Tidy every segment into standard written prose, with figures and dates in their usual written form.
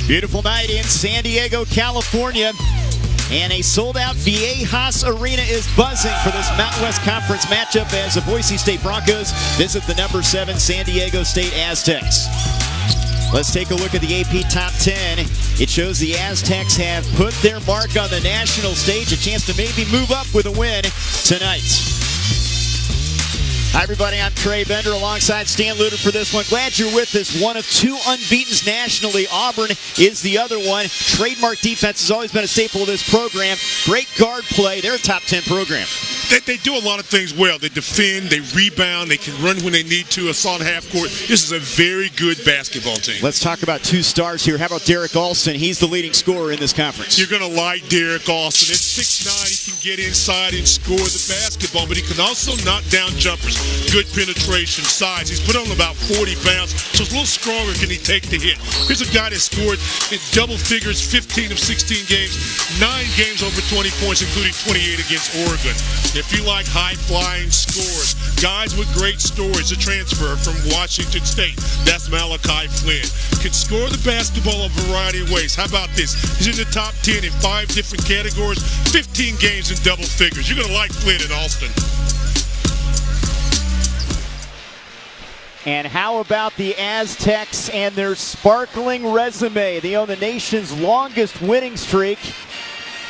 Beautiful night in San Diego, California. And a sold-out Viejas Arena is buzzing for this Mountain West Conference matchup as the Boise State Broncos visit the number 7 San Diego State Aztecs. Let's take a look at the AP Top 10. It shows the Aztecs have put their mark on the national stage, a chance to maybe move up with a win tonight. Hi everybody, I'm Trey Bender alongside Stan Luter for this one. Glad you're with us. One of 2 unbeatens nationally. Auburn is the other one. Trademark defense has always been a staple of this program. Great guard play. They're a top 10 program. They do a lot of things well. They defend, they rebound, they can run when they need to, a solid half court. This is a very good basketball team. Let's talk about 2 stars here. How about Derek Alston? He's the leading scorer in this conference. You're going to like Derek Alston. At 6'9", he can get inside and score the basketball, but he can also knock down jumpers. Good penetration, size. He's put on about 40 pounds, so it's a little stronger can he take the hit. Here's a guy that scored in double figures 15 of 16 games, 9 games over 20 points, including 28 against Oregon. If you like high-flying scores, guys with great stories, a transfer from Washington State, that's Malachi Flynn. Can score the basketball a variety of ways. How about this? He's in the top 10 in 5 different categories, 15 games in double figures. You're going to like Flynn and Alston. And how about the Aztecs and their sparkling resume? They own the nation's longest winning streak.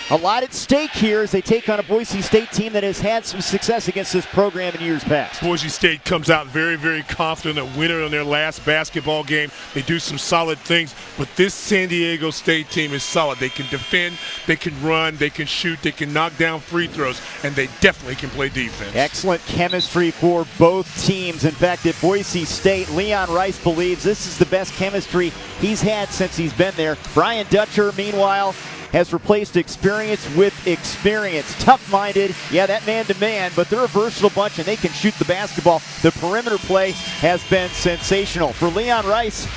A lot at stake here as they take on a Boise State team that has had some success against this program in years past. Boise State comes out very, very confident, a winner on their last basketball game. They do some solid things, but this San Diego State team is solid. They can defend, they can run, they can shoot, they can knock down free throws, and they definitely can play defense. Excellent chemistry for both teams. In fact, at Boise State, Leon Rice believes this is the best chemistry he's had since he's been there. Brian Dutcher, meanwhile, has replaced experience with experience. Tough-minded, yeah, that man-to-man, but they're a versatile bunch and they can shoot the basketball. The perimeter play has been sensational. For Leon Rice,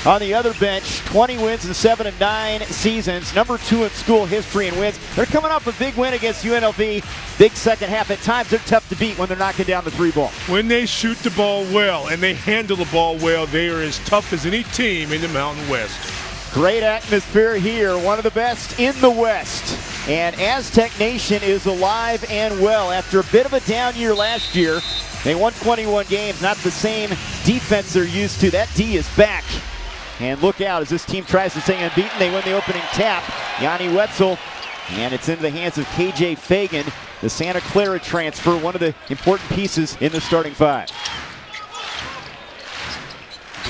on the other bench, 20 wins in 7 of 9 seasons, number 2 in school history in wins. They're coming off a big win against UNLV. Big second half. At times, they're tough to beat when they're knocking down the 3 ball. When they shoot the ball well and they handle the ball well, they are as tough as any team in the Mountain West. Great atmosphere here, one of the best in the West. And Aztec Nation is alive and well. After a bit of a down year last year, they won 21 games, not the same defense they're used to. That D is back. And look out as this team tries to stay unbeaten. They win the opening tap. Yanni Wetzel, and it's into the hands of KJ Feagin, the Santa Clara transfer, one of the important pieces in the starting 5.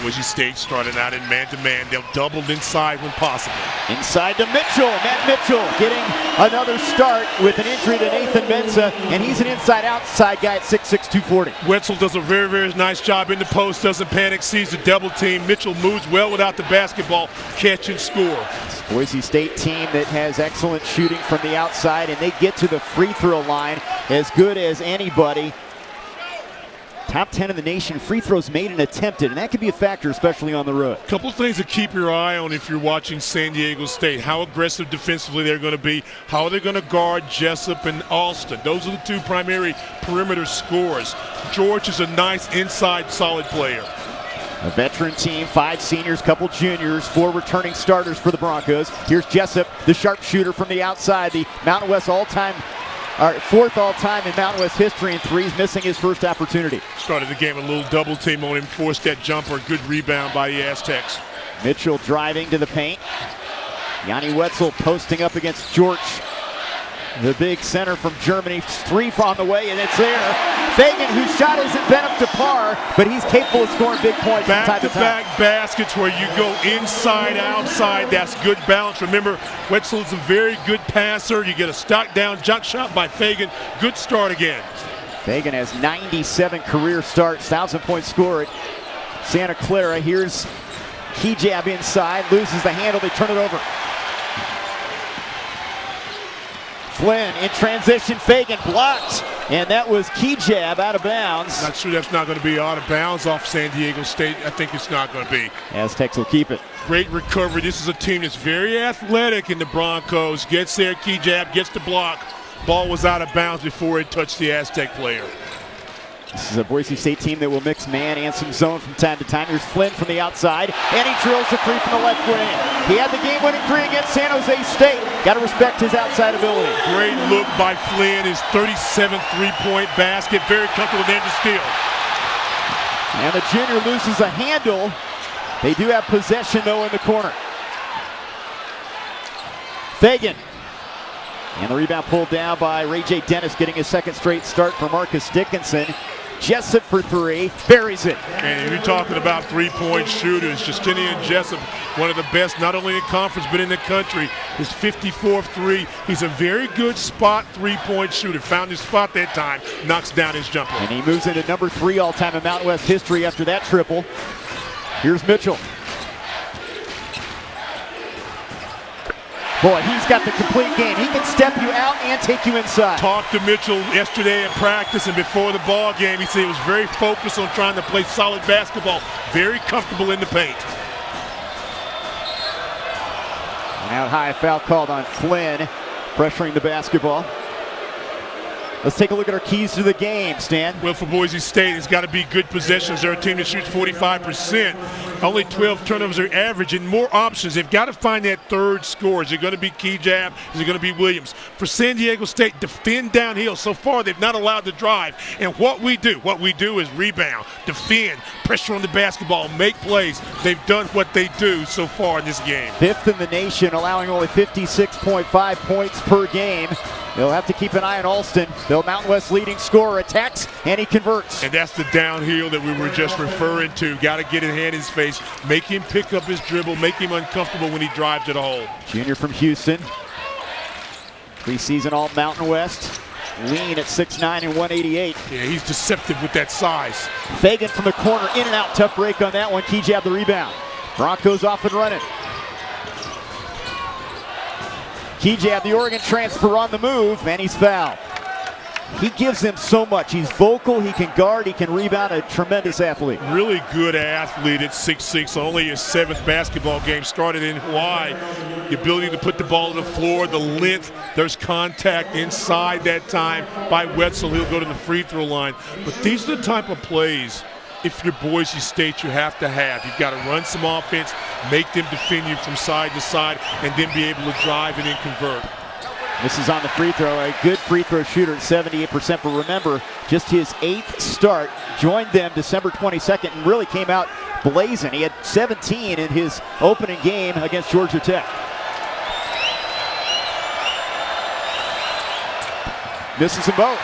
Boise State started out in man-to-man. They'll double inside when possible. Inside to Mitchell. Matt Mitchell getting another start with an injury to Nathan Mensah, and he's an inside-outside guy at 6'6", 240. Wetzel does a very, very nice job in the post, doesn't panic, sees the double team. Mitchell moves well without the basketball, catch and score. Boise State team that has excellent shooting from the outside, and they get to the free throw line as good as anybody. Top 10 in the nation, free throws made and attempted, and that could be a factor, especially on the road. A couple of things to keep your eye on if you're watching San Diego State. How aggressive defensively they're going to be. How are they going to guard Jessup and Alston? Those are the 2 primary perimeter scorers. George is a nice inside solid player. A veteran team, 5 seniors, couple juniors, 4 returning starters for the Broncos. Here's Jessup, the sharpshooter from the outside, the Mountain West all-time 4th all-time in Mountain West history in threes, missing his first opportunity. Started the game a little double team on him, forced that jumper, good rebound by the Aztecs. Mitchell driving to the paint. Yanni Wetzel posting up against George, the big center from Germany. 3 on the way, and it's there. Feagin, whose shot hasn't been up to par, but he's capable of scoring big points from time to time. Back-to-back baskets where you go inside, outside. That's good balance. Remember, Wetzel is a very good passer. You get a stock-down jump shot by Feagin. Good start again. Feagin has 97 career starts, 1,000-point score at Santa Clara. Here's key jab inside, loses the handle, they turn it over. Flynn in transition, Feagin blocked, and that was key jab out of bounds. Not sure that's not going to be out of bounds off San Diego State. I think it's not going to be. Aztecs will keep it. Great recovery. This is a team that's very athletic in the Broncos. Gets there, key jab, gets the block. Ball was out of bounds before it touched the Aztec player. This is a Boise State team that will mix man and some zone from time to time. Here's Flynn from the outside, and he drills the three from the left wing. He had the game-winning three against San Jose State. Got to respect his outside ability. Great look by Flynn. His 37th three-point basket. Very comfortable there to steal. And the junior loses a handle. They do have possession, though, in the corner. Feagin. And the rebound pulled down by Ray J. Dennis, getting his second straight start for Marcus Dickinson. Jessup for three, buries it. And you're talking about three-point shooters. Justinian Jessup, one of the best, not only in conference, but in the country. His 54th three. He's a very good spot three-point shooter. Found his spot that time, knocks down his jumper. And he moves into number 3 all-time in Mountain West history after that triple. Here's Mitchell. Boy, he's got the complete game. He can step you out and take you inside. Talked to Mitchell yesterday at practice and before the ball game. He said he was very focused on trying to play solid basketball. Very comfortable in the paint. And out high, foul called on Flynn, pressuring the basketball. Let's take a look at our keys to the game, Stan. Well, for Boise State, it's got to be good possessions. They're a team that shoots 45%. Only 12 turnovers are average and more options. They've got to find that third score. Is it going to be Kejab? Is it going to be Williams? For San Diego State, defend downhill. So far, they've not allowed the drive. And what we do is rebound, defend, pressure on the basketball, make plays. They've done what they do so far in this game. 5th in the nation, allowing only 56.5 points per game. They'll have to keep an eye on Alston. The Mountain West leading scorer attacks, and he converts. And that's the downhill that we were just referring to. Got to get it hand in his face, make him pick up his dribble, make him uncomfortable when he drives to the hole. Junior from Houston. Preseason all Mountain West. Lean at 6'9" and 188. Yeah, he's deceptive with that size. Feagin from the corner, in and out. Tough break on that one. Kejab the rebound. Broncos off and running. Kejab, the Oregon transfer, on the move, and he's fouled. He gives them so much. He's vocal, he can guard, he can rebound, a tremendous athlete. Really good athlete at 6'6", only his 7th basketball game, started in Hawaii. The ability to put the ball on the floor, the length, there's contact inside that time by Wetzel. He'll go to the free throw line. But these are the type of plays, if you're Boise State, you have to have. You've got to run some offense, make them defend you from side to side, and then be able to drive and then convert. This is on the free throw, a good free throw shooter at 78%, but remember, just his 8th start, joined them December 22nd and really came out blazing. He had 17 in his opening game against Georgia Tech. Misses them both.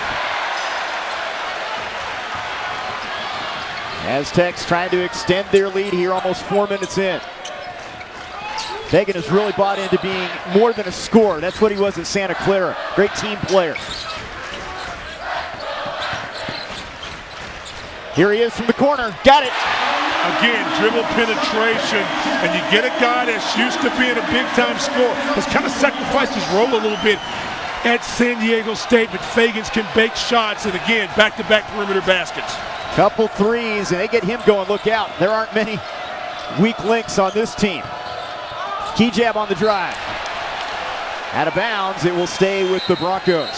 Aztecs trying to extend their lead here, almost 4 minutes in. Feagin has really bought into being more than a scorer. That's what he was at Santa Clara. Great team player. Here he is from the corner. Got it. Again, dribble penetration, and you get a guy that's used to being a big-time scorer. Has kind of sacrificed his role a little bit at San Diego State, but Feagins can bake shots, and again, back-to-back perimeter baskets. Couple threes, and they get him going. Look out. There aren't many weak links on this team. Kejab on the drive. Out of bounds, it will stay with the Broncos.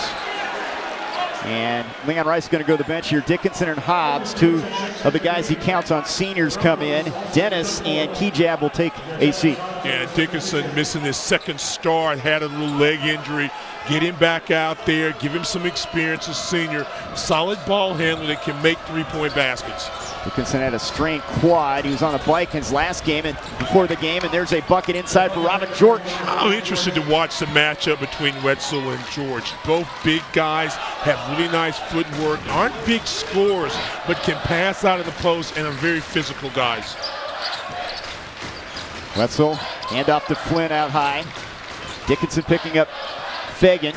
And Leon Rice is going to go to the bench here. Dickinson and Hobbs, 2 of the guys he counts on seniors, come in. Dennis and Kejab will take a seat. Yeah, Dickinson missing his 2nd start, had a little leg injury. Get him back out there, give him some experience as senior. Solid ball handler that can make three-point baskets. Dickinson had a strained quad. He was on the Vikings last game and before the game, and there's a bucket inside for Robin George. I'm interested to watch the matchup between Wetzel and George. Both big guys, have really nice footwork, aren't big scorers, but can pass out of the post and are very physical guys. Wetzel, handoff to Flynn out high. Dickinson picking up Feagin.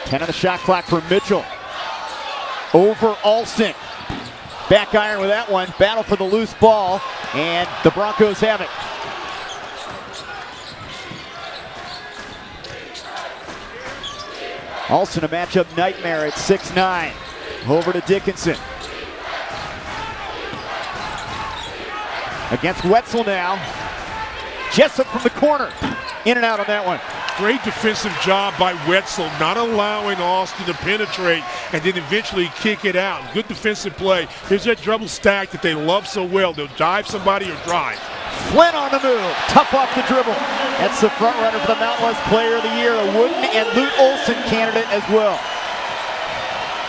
10 on the shot clock for Mitchell. Over Alston. Back iron with that one. Battle for the loose ball, and the Broncos have it. Alston, a matchup nightmare at 6'9". Over to Dickinson. Against Wetzel now. Jessup from the corner. In and out on that one. Great defensive job by Wetzel, not allowing Austin to penetrate and then eventually kick it out. Good defensive play. Here's that double stack that they love so well. They'll dive somebody or drive. Flynn on the move, tough off the dribble. That's the front runner for the Mountain West Player of the Year, a Wooden and Lute Olson candidate as well.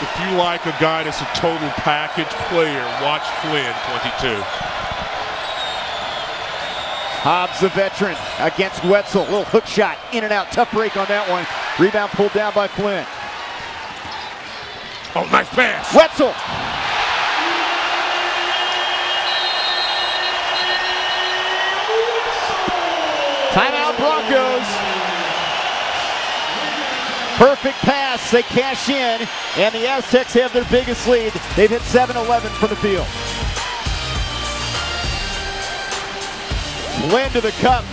If you like a guy that's a total package player, watch Flynn, 22. Hobbs, the veteran, against Wetzel. Little hook shot, in and out, tough break on that one. Rebound pulled down by Flynn. Oh, nice pass. Wetzel. Timeout Broncos. Perfect pass, they cash in, and the Aztecs have their biggest lead. They've hit 7-11 from the field. Flynn to the cup,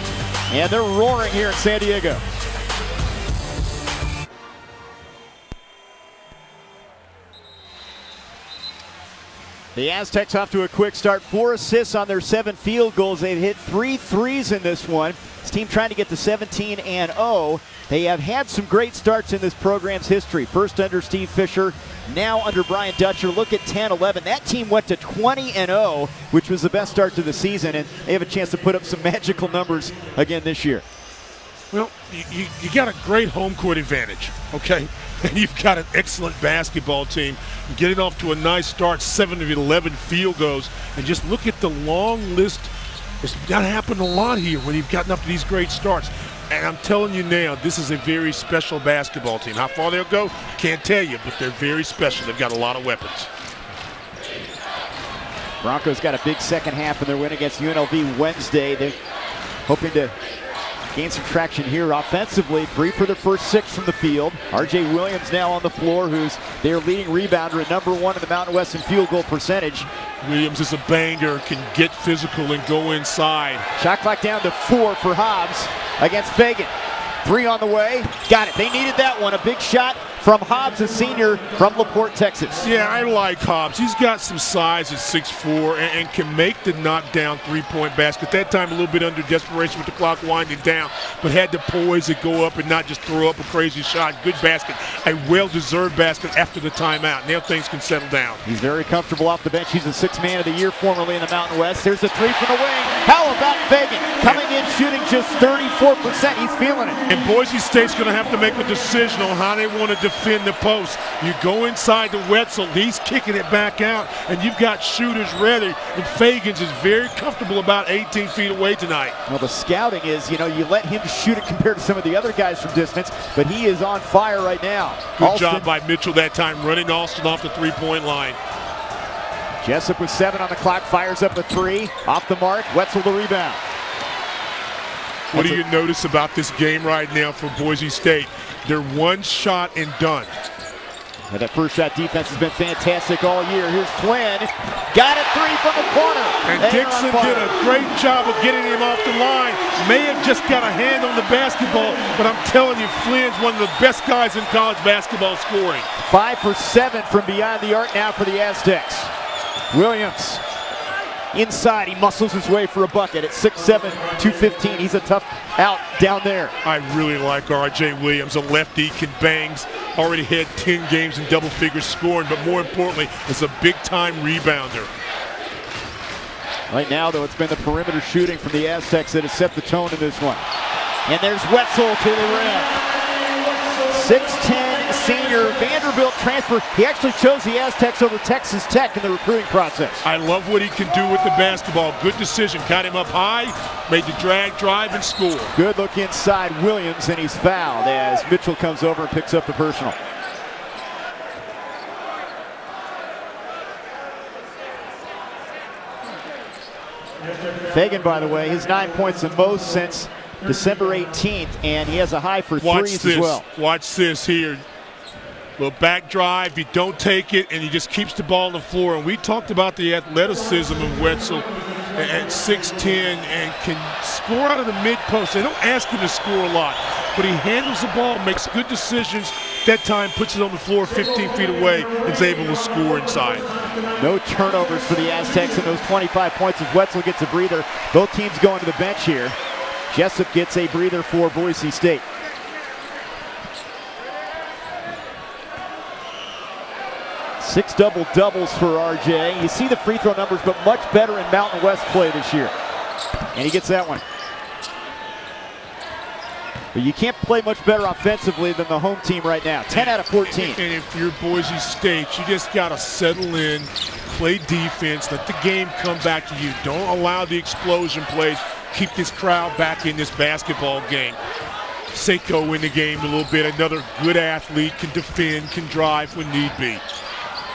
and they're roaring here in San Diego. The Aztecs off to a quick start. 4 assists on their 7 field goals. They've hit 3 threes in this one. This team trying to get to 17-0. They have had some great starts in this program's history. First under Steve Fisher, now under Brian Dutcher. Look at 10-11. That team went to 20-0, which was the best start to the season, and they have a chance to put up some magical numbers again this year. Well, you got a great home court advantage, okay? And you've got an excellent basketball team. Getting off to a nice start, 7 of 11 field goals. And just look at the long list. It's not happened a lot here when you've gotten up to these great starts. And I'm telling you now, this is a very special basketball team. How far they'll go, can't tell you, but they're very special. They've got a lot of weapons. Broncos got a big second half in their win against UNLV Wednesday. They're hoping to gain some traction here offensively. 3 for their first 6 from the field. R.J. Williams now on the floor, who's their leading rebounder at #1 in the Mountain West in field goal percentage. Williams is a banger, can get physical and go inside. Shot clock down to 4 for Hobbs against Feagin. 3 on the way. Got it. They needed that one. A big shot from Hobbs, a senior from LaPorte, Texas. Yeah, I like Hobbs. He's got some size at 6'4" and can make the knockdown three-point basket. That time a little bit under desperation with the clock winding down, but had the poise to go up and not just throw up a crazy shot. Good basket. A well-deserved basket after the timeout. Now things can settle down. He's very comfortable off the bench. He's a 6th man of the year formerly in the Mountain West. There's a 3 from the wing. How about Feagin? Coming in shooting just 34%. He's feeling it. And Boise State's going to have to make a decision on how they want to defend the post. You go inside to Wetzel, he's kicking it back out, and you've got shooters ready, and Feagin is very comfortable about 18 feet away tonight. Well, the scouting is, you let him shoot it compared to some of the other guys from distance, but he is on fire right now. Good job by Mitchell that time, running Austin off the three-point line. Jessup with 7 on the clock, fires up a 3. Off the mark, Wetzel the rebound. What do you notice about this game right now for Boise State? They're one shot and done. And that first shot defense has been fantastic all year. Here's Flynn. Got it 3 from the corner. And Dixon did a great job of getting him off the line. May have just got a hand on the basketball, but I'm telling you, Flynn's one of the best guys in college basketball scoring. 5 for 7 from beyond the arc now for the Aztecs. Williams inside, he muscles his way for a bucket at 6'7", 215. He's a tough out down there. I really like R.J. Williams, a lefty, can bangs. Already had 10 games in double figures scoring, but more importantly, is a big-time rebounder. Right now, though, it's been the perimeter shooting from the Aztecs that has set the tone in this one. And there's Wetzel to the rim. 6'10", senior, Vanderbilt transfer. He actually chose the Aztecs over Texas Tech in the recruiting process. I love what he can do with the basketball. Good decision. Got him up high, made the drag, drive, and score. Good look inside Williams, and he's fouled as Mitchell comes over and picks up the personal. Feagin, by the way, his 9 points the most since December 18th, and he has a high for threes as well. Watch this here. Little back drive, he don't take it, and he just keeps the ball on the floor. And we talked about the athleticism of Wetzel at 6'10", and can score out of the mid-post. They don't ask him to score a lot, but he handles the ball, makes good decisions. That time puts it on the floor 15 feet away and is able to score inside. No turnovers for the Aztecs in those 25 points as Wetzel gets a breather. Both teams going to the bench here. Jessup gets a breather for Boise State. 6 double-doubles for RJ. You see the free throw numbers, but much better in Mountain West play this year. And he gets that one. But you can't play much better offensively than the home team right now. 10 out of 14. And if you're Boise State, you just got to settle in, play defense, let the game come back to you. Don't allow the explosion plays. Keep this crowd back in this basketball game. Seiko in the game a little bit. Another good athlete, can defend, can drive when need be.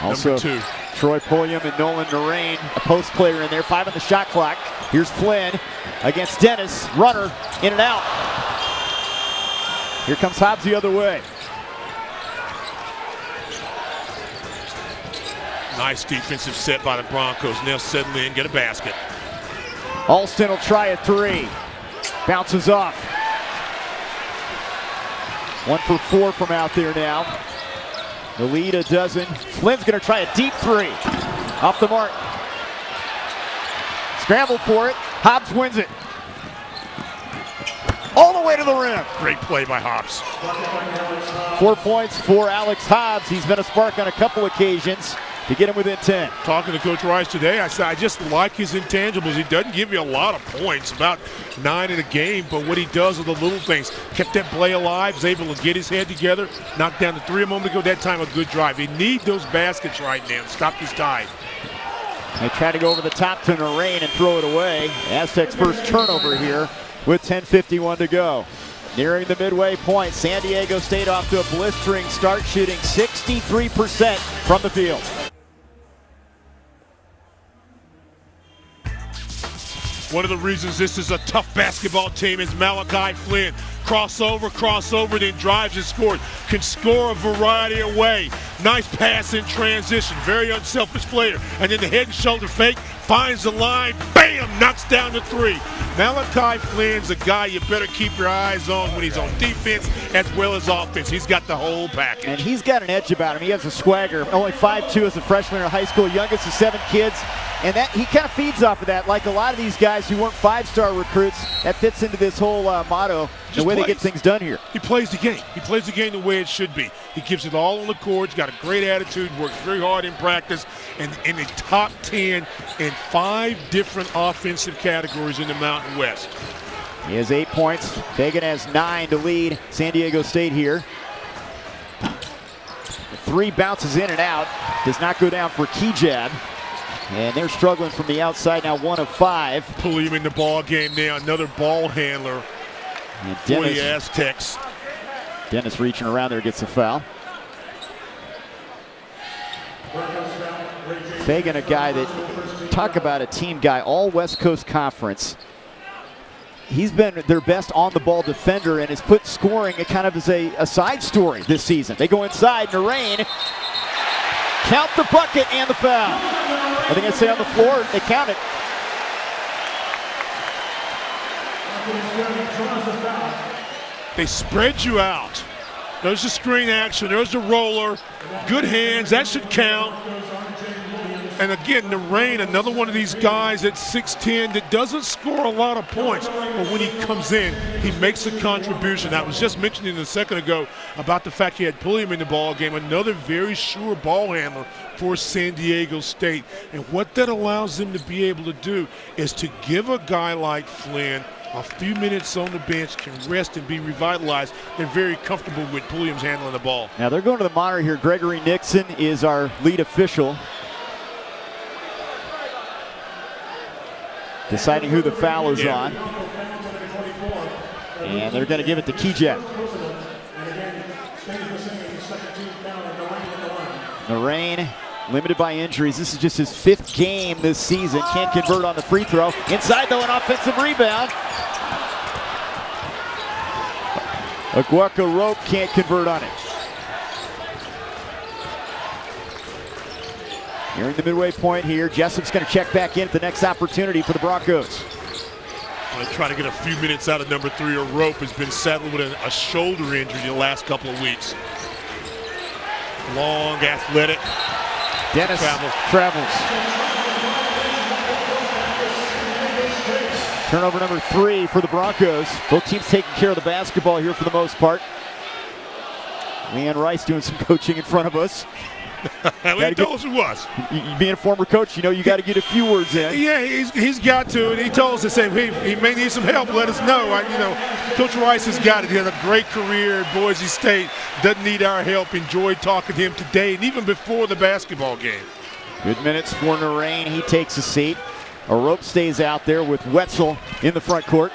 Also, Number 2. Troy Pulliam and Nolan Narain, a post player in there. 5 on the shot clock. Here's Flynn against Dennis. Runner in and out. Here comes Hobbs the other way. Nice defensive set by the Broncos. Now settle in, get a basket. Alston will try a 3. Bounces off. 1 for 4 from out there now. The lead a dozen. Flynn's going to try a deep 3. Off the mark. Scramble for it. Hobbs wins it. All the way to the rim. Great play by Hobbs. 4 points for Alex Hobbs. He's been a spark on a couple occasions to get him within 10. Talking to Coach Rice today, I said I just like his intangibles. He doesn't give you a lot of points, about 9 in a game, but what he does are the little things. Kept that play alive, was able to get his head together, knocked down the 3 a moment ago. That time a good drive. They need those baskets right now. Stop this tide. They try to go over the top to Narain and throw it away. Aztecs' first turnover here with 10:51 to go. Nearing the midway point, San Diego State off to a blistering start, shooting 63% from the field. One of the reasons this is a tough basketball team is Malachi Flynn. Crossover, then drives and scores. Can score a variety of ways. Nice pass in transition. Very unselfish player. And then the head and shoulder fake. Finds the line. Bam! Knocks down the 3. Malachi Flynn's a guy you better keep your eyes on when he's on defense as well as offense. He's got the whole package. And he's got an edge about him. He has a swagger. Only 5'2" as a freshman in high school. Youngest of 7 kids. And that he kind of feeds off of that, like a lot of these guys who weren't 5-star recruits. That fits into this whole motto, the way they get things done here. He plays the game. He plays the game the way it should be. He gives it all on the court. He's got a great attitude, works very hard in practice, and in the top 10 in 5 different offensive categories in the Mountain West. He has 8 points. Feagin has 9 to lead San Diego State here. The 3 bounces in and out. Does not go down for Kejad. And they're struggling from the outside now, 1 of 5. Pulliam in the ball game now, another ball handler for the Aztecs. Dennis reaching around there, gets a foul. Feagin, a guy that, talk about a team guy, all West Coast Conference. He's been their best on-the-ball defender and has put scoring kind of as a side story this season. They go inside, Narain. Count the bucket and the foul. I think I'd say on the floor, they count it. They spread you out. There's the screen action, there's the roller. Good hands, that should count. And again, Narain, another one of these guys at 6'10" that doesn't score a lot of points, but when he comes in, he makes a contribution. I was just mentioning a second ago about the fact he had Pulliam in the ball game, another very sure ball handler for San Diego State. And what that allows them to be able to do is to give a guy like Flynn a few minutes on the bench, can rest and be revitalized. They're very comfortable with Pulliam's handling the ball. Now they're going to the monitor here. Gregory Nixon is our lead official, deciding who the foul is on. And they're going to give it to Kejad. Narain, limited by injuries. This is just his 5th game this season. Can't convert on the free throw. Inside, though, an offensive rebound. Aguaca Rope can't convert on it. Nearing the midway point here. Jessup's going to check back in at the next opportunity for the Broncos. They try to get a few minutes out of number 3. Or Rope has been saddled with a shoulder injury the last couple of weeks. Long, athletic. Dennis travels. Turnover number 3 for the Broncos. Both teams taking care of the basketball here for the most part. Leanne Rice doing some coaching in front of us. He told us it was. Being a former coach, you know you got to get a few words in. Yeah, he's got to, and he told us to say he may need some help. Let us know. Coach Rice has got it. He had a great career at Boise State. Doesn't need our help. Enjoyed talking to him today and even before the basketball game. Good minutes for Narain. He takes a seat. A rope stays out there with Wetzel in the front court.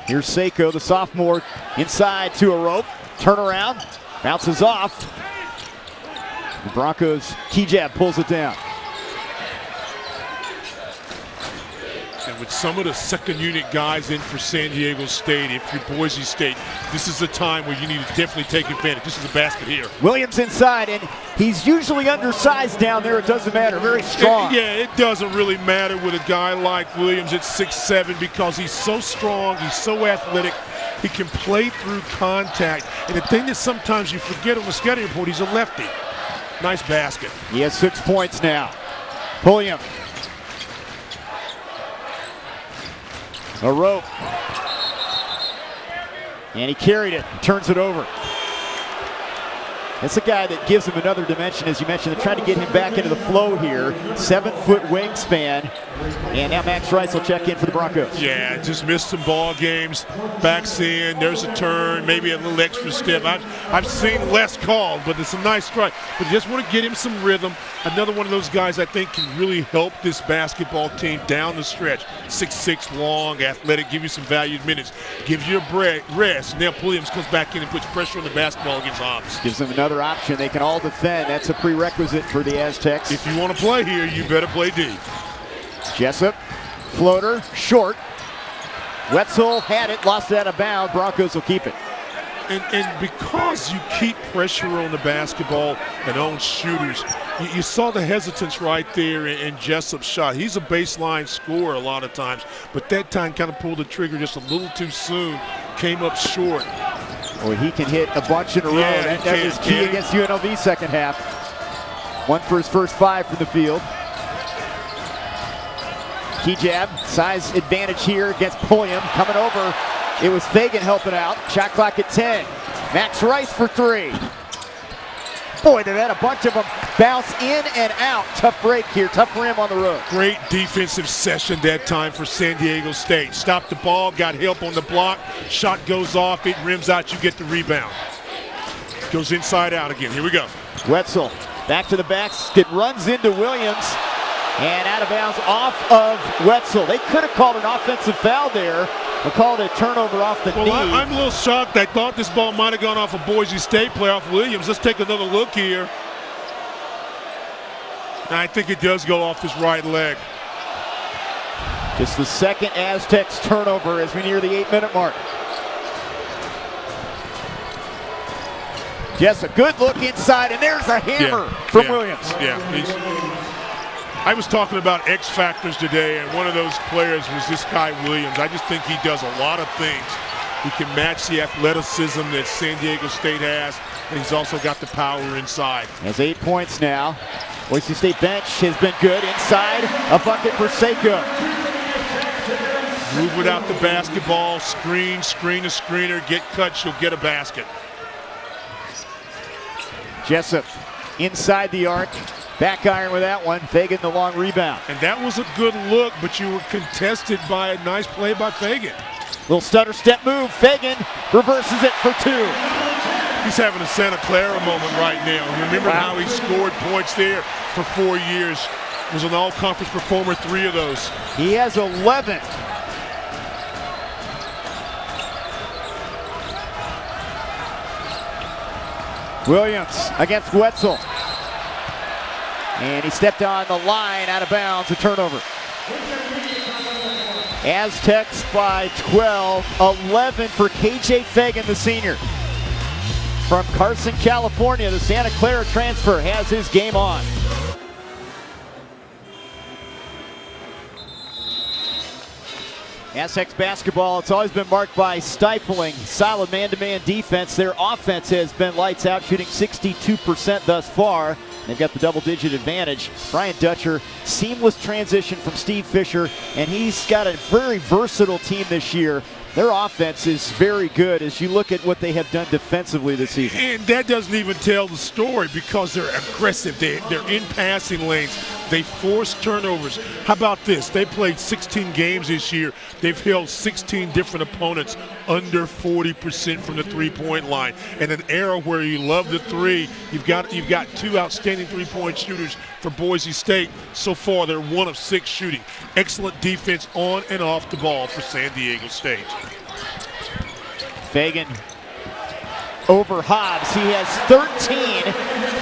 Here's Seiko, the sophomore, inside to a rope. Turnaround, bounces off. The Broncos, Kejab pulls it down. And with some of the second unit guys in for San Diego State, if you're Boise State, this is the time where you need to definitely take advantage. This is a basket here. Williams inside, and he's usually undersized down there. It doesn't matter, very strong. It doesn't really matter with a guy like Williams at 6'7" because he's so strong, he's so athletic, he can play through contact. And the thing that sometimes you forget on the scouting report, he's a lefty. Nice basket. He has 6 points now. Pulliam. A rope. And he carried it, turns it over. That's a guy that gives him another dimension, as you mentioned. They're trying to get him back into the flow here. 7-foot wingspan. And now Max Rice will check in for the Broncos. Yeah, just missed some ball games. Backs in, there's a turn, maybe a little extra step. I've seen less called, but it's a nice strike. But you just want to get him some rhythm. Another one of those guys I think can really help this basketball team down the stretch. 6'6", long, athletic, give you some valued minutes. Gives you a rest. Now Williams comes back in and puts pressure on the basketball against Hobbs. Gives them another option. They can all defend. That's a prerequisite for the Aztecs. If you want to play here, you better play D. Jessup, floater, short. Wetzel had it, lost it out of bounds. Broncos will keep it. And because you keep pressure on the basketball and on shooters, you saw the hesitance right there in Jessup's shot. He's a baseline scorer a lot of times, but that time kind of pulled the trigger just a little too soon, came up short. Well, he can hit a bunch in a row. That was key against UNLV second half. One for his first 5 from the field. Kejab, size advantage here against Pulliam. Coming over, it was Feagin helping out. Shot clock at 10. Max Rice for 3. Boy, they've had a bunch of them bounce in and out. Tough break here, tough for him on the road. Great defensive session that time for San Diego State. Stopped the ball, got help on the block. Shot goes off, it rims out, you get the rebound. Goes inside out again, here we go. Wetzel, back to the basket, runs into Williams. And out of bounds off of Wetzel. They could have called an offensive foul there, but called a turnover off the knee. Well, I'm a little shocked. I thought this ball might have gone off a Boise State player off Williams. Let's take another look here. And I think it does go off his right leg. Just the second Aztecs turnover as we near the 8-minute mark. Yes, a good look inside, and there's a hammer from Williams. Yeah, I was talking about X factors today, and one of those players was this guy Williams. I just think he does a lot of things. He can match the athleticism that San Diego State has, and he's also got the power inside. Has 8 points now. Boise State bench has been good. Inside, a bucket for Seiko. Move without the basketball, screen a screener, get cut, she'll get a basket. Jessup inside the arc. Back iron with that one. Feagin the long rebound. And that was a good look, but you were contested by a nice play by Feagin. Little stutter step move. Feagin reverses it for 2. He's having a Santa Clara moment right now. Remember how he scored points there for 4 years. Was an all-conference performer, 3 of those. He has 11. Williams against Wetzel. And he stepped on the line, out of bounds, a turnover. Aztecs by 12, 11 for KJ Feagin, the senior. From Carson, California, the Santa Clara transfer has his game on. Aztecs basketball, it's always been marked by stifling, solid man-to-man defense. Their offense has been lights out, shooting 62% thus far. They've got the double-digit advantage. Brian Dutcher, seamless transition from Steve Fisher, and he's got a very versatile team this year. Their offense is very good as you look at what they have done defensively this season. And that doesn't even tell the story because they're aggressive. They're in passing lanes. They force turnovers. How about this? They played 16 games this year. They've held 16 different opponents under 40% from the three-point line. In an era where you love the three, you've got two outstanding three-point shooters for Boise State. So far, they're 1 of 6 shooting. Excellent defense on and off the ball for San Diego State. Feagin over Hobbs. He has 13.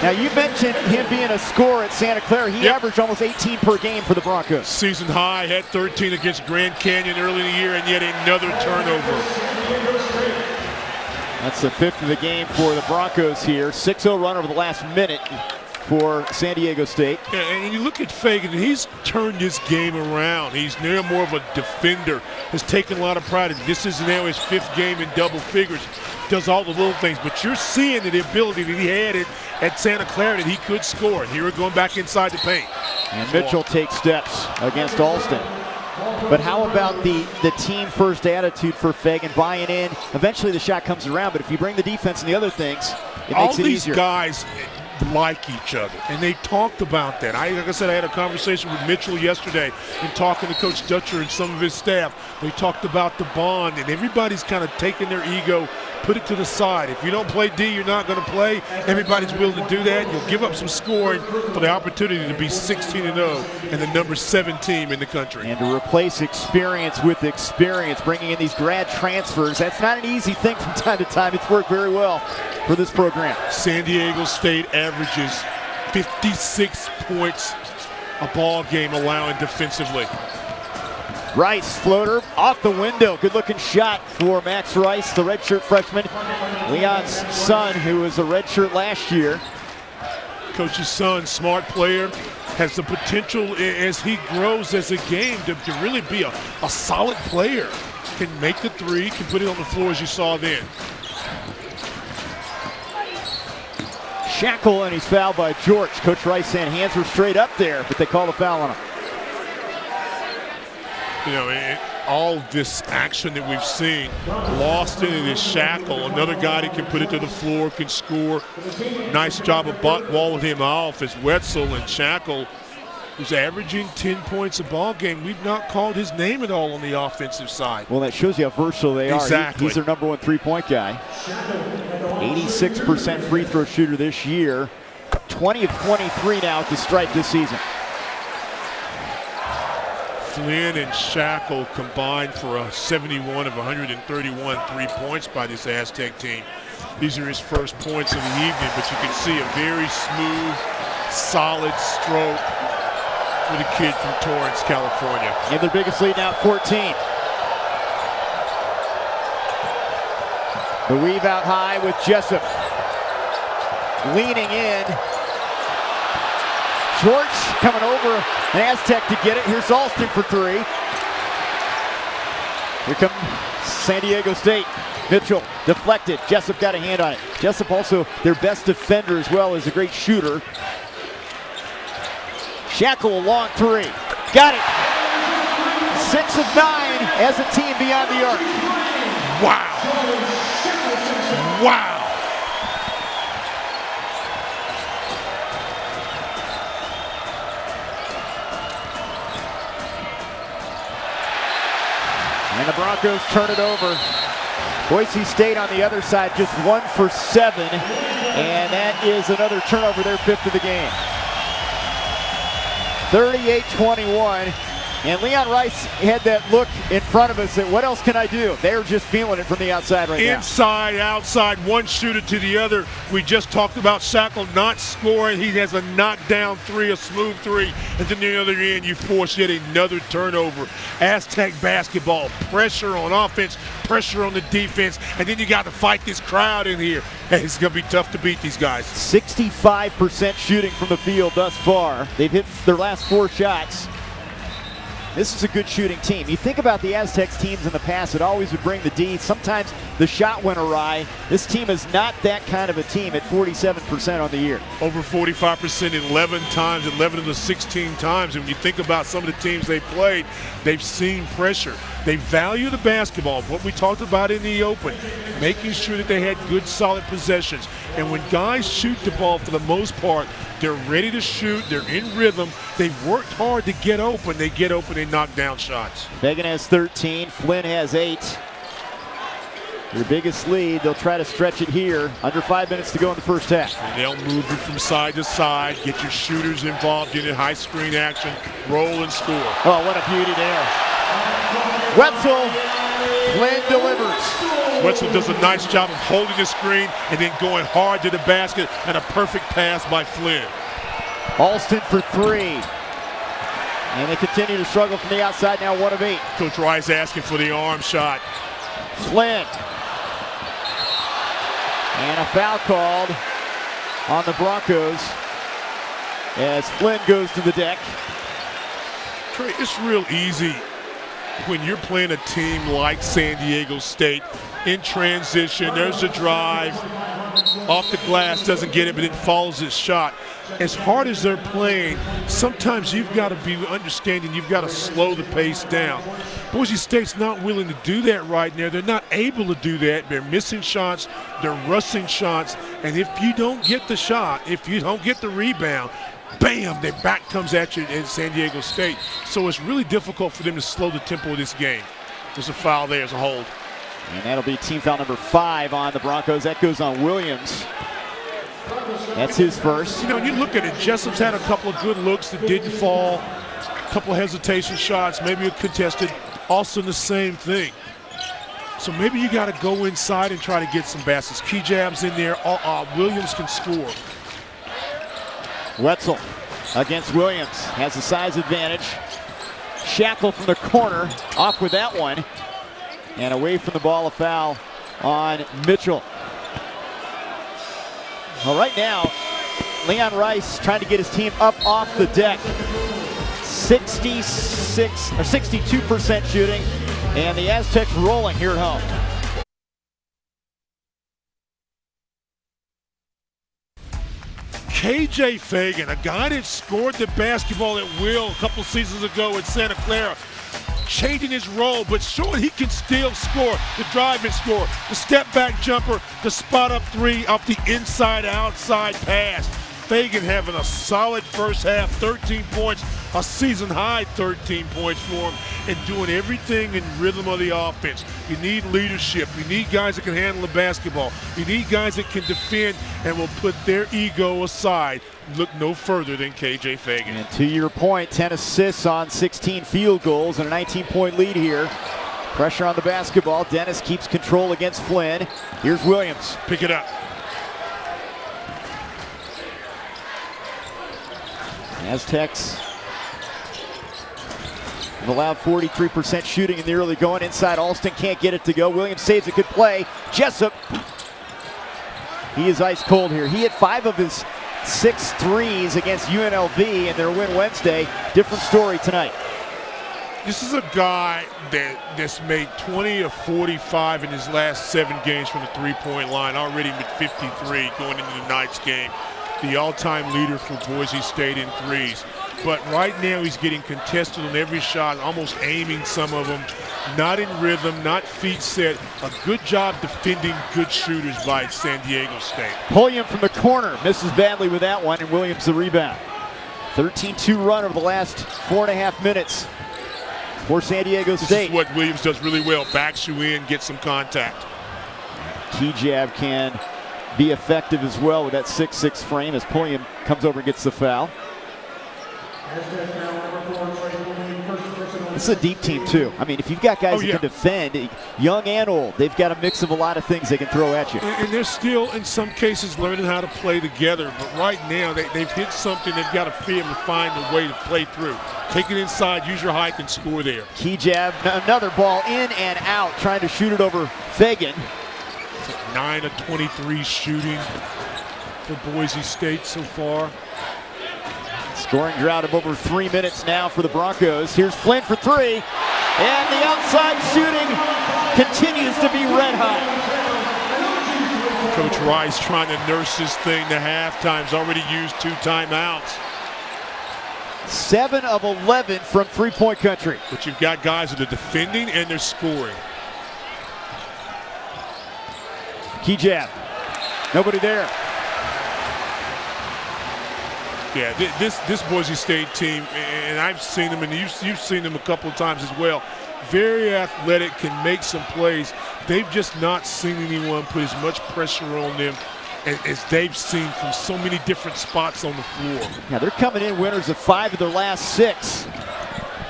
Now, you mentioned him being a scorer at Santa Clara. He averaged almost 18 per game for the Broncos. Season high, had 13 against Grand Canyon early in the year, and yet another turnover. That's the 5th of the game for the Broncos here. 6-0 run over the last minute for San Diego State. Yeah, and you look at Feagin, he's turned his game around. He's now more of a defender, has taken a lot of pride. This is now his 5th game in double figures. Does all the little things, but you're seeing the ability that he had at Santa Clara that he could score. And here we're going back inside the paint. And Mitchell takes steps against Alston. But how about the team-first attitude for Feagin, buying in? Eventually the shot comes around, but if you bring the defense and the other things, it makes it easier. All these guys like each other, and they talked about that. Like I said, I had a conversation with Mitchell yesterday and talking to Coach Dutcher and some of his staff. They talked about the bond, and everybody's kind of taking their ego, put it to the side. If you don't play D, you're not going to play. Everybody's willing to do that. You'll give up some scoring for the opportunity to be 16-0 and the number 7 team in the country. And to replace experience with experience, bringing in these grad transfers, that's not an easy thing from time to time. It's worked very well for this program. San Diego State averages 56 points a ball game allowing defensively. Rice, floater, off the window. Good looking shot for Max Rice, the redshirt freshman. Leon's son, who was a redshirt last year. Coach's son, smart player, has the potential as he grows as a game to really be a solid player. Can make the three, can put it on the floor as you saw then. Shackle, and he's fouled by George. Coach Rice saying hands were straight up there, but they call a foul on him. You know, all this action that we've seen, lost into this Shackle, another guy that can put it to the floor, can score. Nice job of walling him off as Wetzel, and Shackle, who's averaging 10 points a ball game. We've not called his name at all on the offensive side. Well, that shows you how versatile they are. Exactly. He's their number 1 three-point guy. 86% free throw shooter this year. 20 of 23 now at the stripe this season. Flynn and Shackle combined for a 71 of 131 3 points by this Aztec team. These are his first points of the evening, but you can see a very smooth, solid stroke for the kid from Torrance, California. And their biggest lead now at 14. The weave out high with Jessup. Leaning in. George coming over an Aztec to get it. Here's Alston for 3. Here comes San Diego State. Mitchell deflected. Jessup got a hand on it. Jessup also their best defender as well as a great shooter. Shackle a long 3. Got it. 6 of 9 as a team beyond the arc. Wow. Wow. And the Broncos turn it over. Boise State on the other side, just 1 for 7. And that is another turnover, their 5th of the game. 38-21. And Leon Rice had that look in front of us that what else can I do? They're just feeling it from the outside right now. Inside, outside, one shooter to the other. We just talked about Shackle not scoring. He has a knockdown 3, a smooth 3. And then the other end, you force yet another turnover. Aztec basketball, pressure on offense, pressure on the defense, and then you got to fight this crowd in here. Hey, it's going to be tough to beat these guys. 65% shooting from the field thus far. They've hit their last 4 shots. This is a good shooting team. You think about the Aztecs teams in the past that always would bring the D. Sometimes the shot went awry. This team is not that kind of a team at 47% on the year. Over 45% 11 times, 11 of the 16 times. And when you think about some of the teams they played, they've seen pressure. They value the basketball, what we talked about in the open, making sure that they had good, solid possessions. And when guys shoot the ball, for the most part, they're ready to shoot, they're in rhythm, they've worked hard to get open, they knock down shots. Feagin has 13, Flynn has 8. Their biggest lead, they'll try to stretch it here. Under 5 minutes to go in the first half. And they'll move it from side to side, get your shooters involved in it, high screen action, roll and score. Oh, what a beauty there. Wetzel, Flynn delivers. Wetzel does a nice job of holding the screen and then going hard to the basket, and a perfect pass by Flynn. Alston for 3. And they continue to struggle from the outside, now 1 of 8. Coach Rice asking for the arm shot. Flynn. And a foul called on the Broncos as Flynn goes to the deck. Trey, it's real easy when you're playing a team like San Diego State in transition. There's a drive off the glass, doesn't get it, but it follows his shot. As hard as they're playing, sometimes you've got to be understanding you've got to slow the pace down. Boise State's not willing to do that right now. They're not able to do that. They're missing shots, they're rushing shots, and if you don't get the shot, if you don't get the rebound, bam, their back comes at you in San Diego State. So it's really difficult for them to slow the tempo of this game. There's a foul there, as a hold. And that'll be team foul number 5 on the Broncos. That goes on Williams. That's his first. You know, when you look at it, Jessup's had a couple of good looks that didn't fall, a couple of hesitation shots, maybe a contested. Also the same thing. So maybe you got to go inside and try to get some baskets. Key jabs in there. Williams can score. Wetzel against Williams, has a size advantage. Shackle from the corner, off with that one. And away from the ball, a foul on Mitchell. Well, right now, Leon Rice trying to get his team up off the deck. 62% shooting, and the Aztecs rolling here at home. KJ Feagin, a guy that scored the basketball at will a couple seasons ago at Santa Clara, changing his role, but showing he can still score. The drive and score, the step back jumper, the spot up 3 off the inside outside pass. Feagin having a solid first half, 13 points, a season high 13 points for him, and doing everything in rhythm of the offense. You need leadership. You need guys that can handle the basketball. You need guys that can defend and will put their ego aside. Look no further than KJ Feagin. And to your point, 10 assists on 16 field goals and a 19-point lead here. Pressure on the basketball. Dennis keeps control against Flynn. Here's Williams. Pick it up. Aztecs have allowed 43% shooting in the early going. Inside, Alston can't get it to go. Williams saves a good play. Jessup, he is ice cold here. He hit 5 of his 6 threes against UNLV in their win Wednesday. Different story tonight. This is a guy that's made 20 of 45 in his last 7 games from the three-point line, already with 53 going into tonight's game. The all-time leader for Boise State in threes. But right now he's getting contested on every shot, almost aiming some of them. Not in rhythm, not feet set. A good job defending good shooters by San Diego State. Pulliam from the corner, misses badly with that one, and Williams the rebound. 13-2 run over the last 4.5 minutes for San Diego State. This is what Williams does really well, backs you in, gets some contact. Key jab can be effective as well with that 6'6" frame as Pulliam comes over and gets the foul. This is a deep team too. I mean, if you've got guys that can defend, young and old, they've got a mix of a lot of things they can throw at you. And they're still, in some cases, learning how to play together. But right now, they've hit something they've got to be able to find a way to play through. Take it inside, use your height, and score there. Key jab, another ball in and out, trying to shoot it over Feagin. 9 of 23 shooting for Boise State so far. Scoring drought of over 3 minutes now for the Broncos. Here's Flynn for 3. And the outside shooting continues to be red hot. Coach Rice trying to nurse this thing to halftime. He's already used 2 timeouts. 7 of 11 from three-point country. But you've got guys that are defending and they're scoring. Key jab. Nobody there. Yeah, this Boise State team, and I've seen them, and you've seen them a couple of times as well. Very athletic, can make some plays. They've just not seen anyone put as much pressure on them as they've seen from so many different spots on the floor. Yeah, they're coming in winners of 5 of their last 6.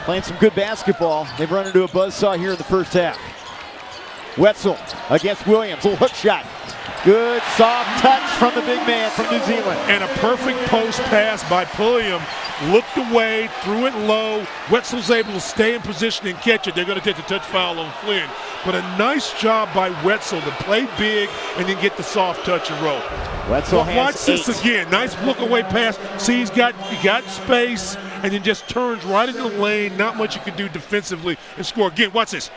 Playing some good basketball. They've run into a buzzsaw here in the first half. Wetzel against Williams, a hook shot. Good soft touch from the big man from New Zealand. And a perfect post pass by Pulliam. Looked away, threw it low. Wetzel's able to stay in position and catch it. They're going to take the touch foul on Flynn. But a nice job by Wetzel to play big and then get the soft touch and roll. Wetzel has watch 8. this again. Nice look away pass. See, he got space and then just turns right into the lane. Not much you can do defensively and score. Again, watch this.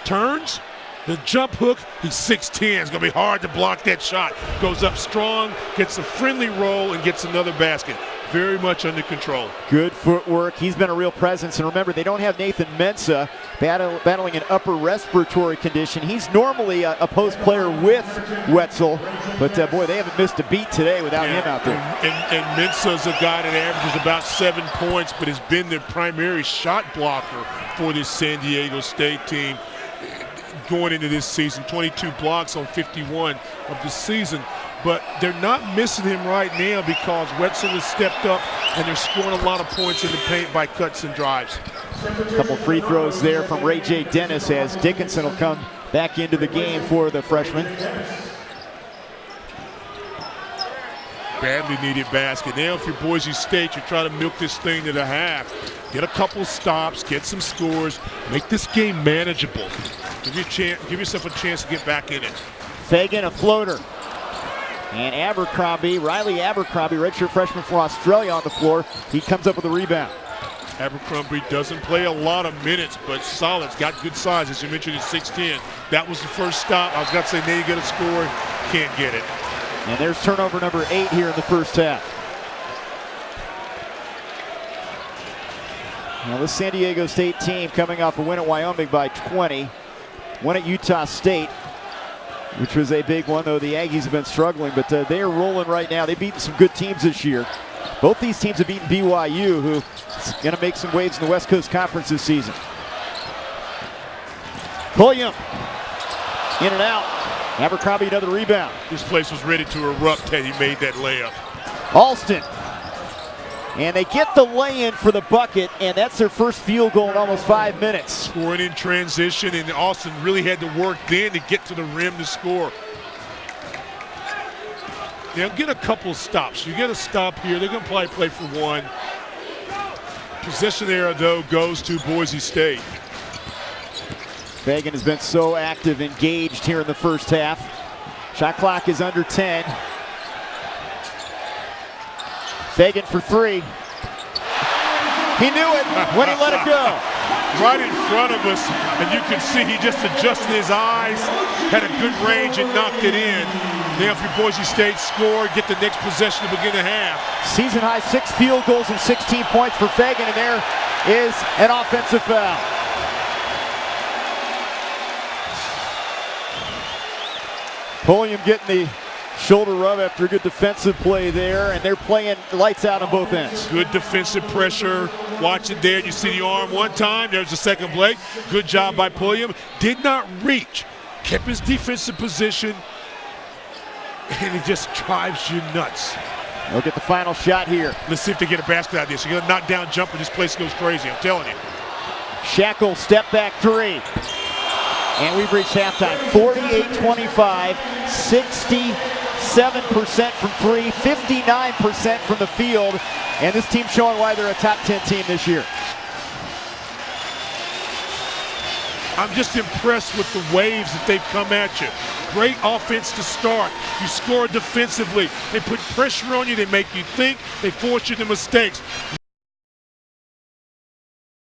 Turns. The jump hook, he's 6'10". It's going to be hard to block that shot. Goes up strong, gets a friendly roll, and gets another basket. Very much under control. Good footwork. He's been a real presence. And remember, they don't have Nathan Mensah battling an upper respiratory condition. He's normally a post player with Wetzel. But, boy, they haven't missed a beat today without him out there. And Mensah's a guy that averages about 7 points, but has been the primary shot blocker for this San Diego State team going into this season. 22 blocks on 51 of the season. But they're not missing him right now because Wetzel has stepped up and they're scoring a lot of points in the paint by cuts and drives. A couple free throws there from Ray J. Dennis as Dickinson will come back into the game for the freshman. Badly needed basket. Now if you're Boise State, you try to milk this thing to the half. Get a couple stops, get some scores, make this game manageable. Give yourself a chance to get back in it. Feagin, a floater. And Riley Abercrombie, redshirt freshman from Australia on the floor. He comes up with a rebound. Abercrombie doesn't play a lot of minutes, but solid. He's got good size, as you mentioned, he's 6'10". That was the first stop. I was going to say, now you got to score. Can't get it. And there's turnover number 8 here in the first half. Now this San Diego State team coming off a win at Wyoming by 20. Win at Utah State, which was a big one, though the Aggies have been struggling, but they are rolling right now. They've beaten some good teams this year. Both these teams have beaten BYU, who's going to make some waves in the West Coast Conference this season. Pulliam, in and out. Abercrombie, another rebound. This place was ready to erupt had he made that layup. Alston. And they get the lay-in for the bucket, and that's their first field goal in almost 5 minutes. Scoring in transition, and Austin really had to work then to get to the rim to score. Now get a couple stops. You get a stop here. They're going to probably play for one. Possession there, though, goes to Boise State. Feagin has been so active, engaged here in the first half. Shot clock is under 10. Feagin for 3. He knew it when he let it go. Right in front of us, and you can see he just adjusted his eyes, had a good range and knocked it in. Now if you're Boise State, score, get the next possession to begin the half. Season high 6 field goals and 16 points for Feagin, and there is an offensive foul. Pulliam getting the shoulder rub after a good defensive play there, and they're playing lights out on both ends. Good defensive pressure. Watch it there. You see the arm one time. There's the second play. Good job by Pulliam. Did not reach. Kept his defensive position, and it just drives you nuts. Look at the final shot here. Let's see if they get a basket out of this. You're going to knock down jumper. This place goes crazy. I'm telling you. Shackle, step back 3. And we've reached halftime. 48-25, 67% from 3, 59% from the field. And this team showing why they're a top 10 team this year. I'm just impressed with the waves that they've come at you. Great offense to start. You score defensively. They put pressure on you. They make you think. They force you to mistakes.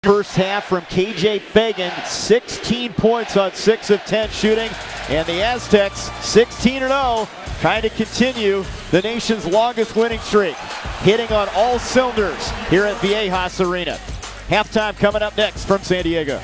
First first half from KJ Feagin. 16 points on 6 of 10 shooting. And the Aztecs 16-0, trying to continue the nation's longest winning streak. Hitting on all cylinders here at Viejas Arena. Halftime coming up next from San Diego.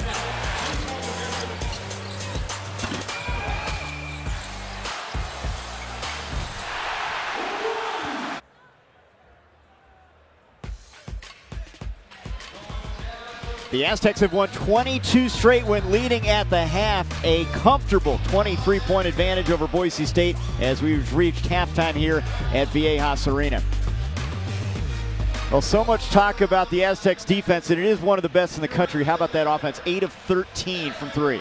The Aztecs have won 22 straight when leading at the half. A comfortable 23-point advantage over Boise State as we've reached halftime here at Viejas Arena. Well, so much talk about the Aztecs defense, and it is one of the best in the country. How about that offense? 8 of 13 from 3.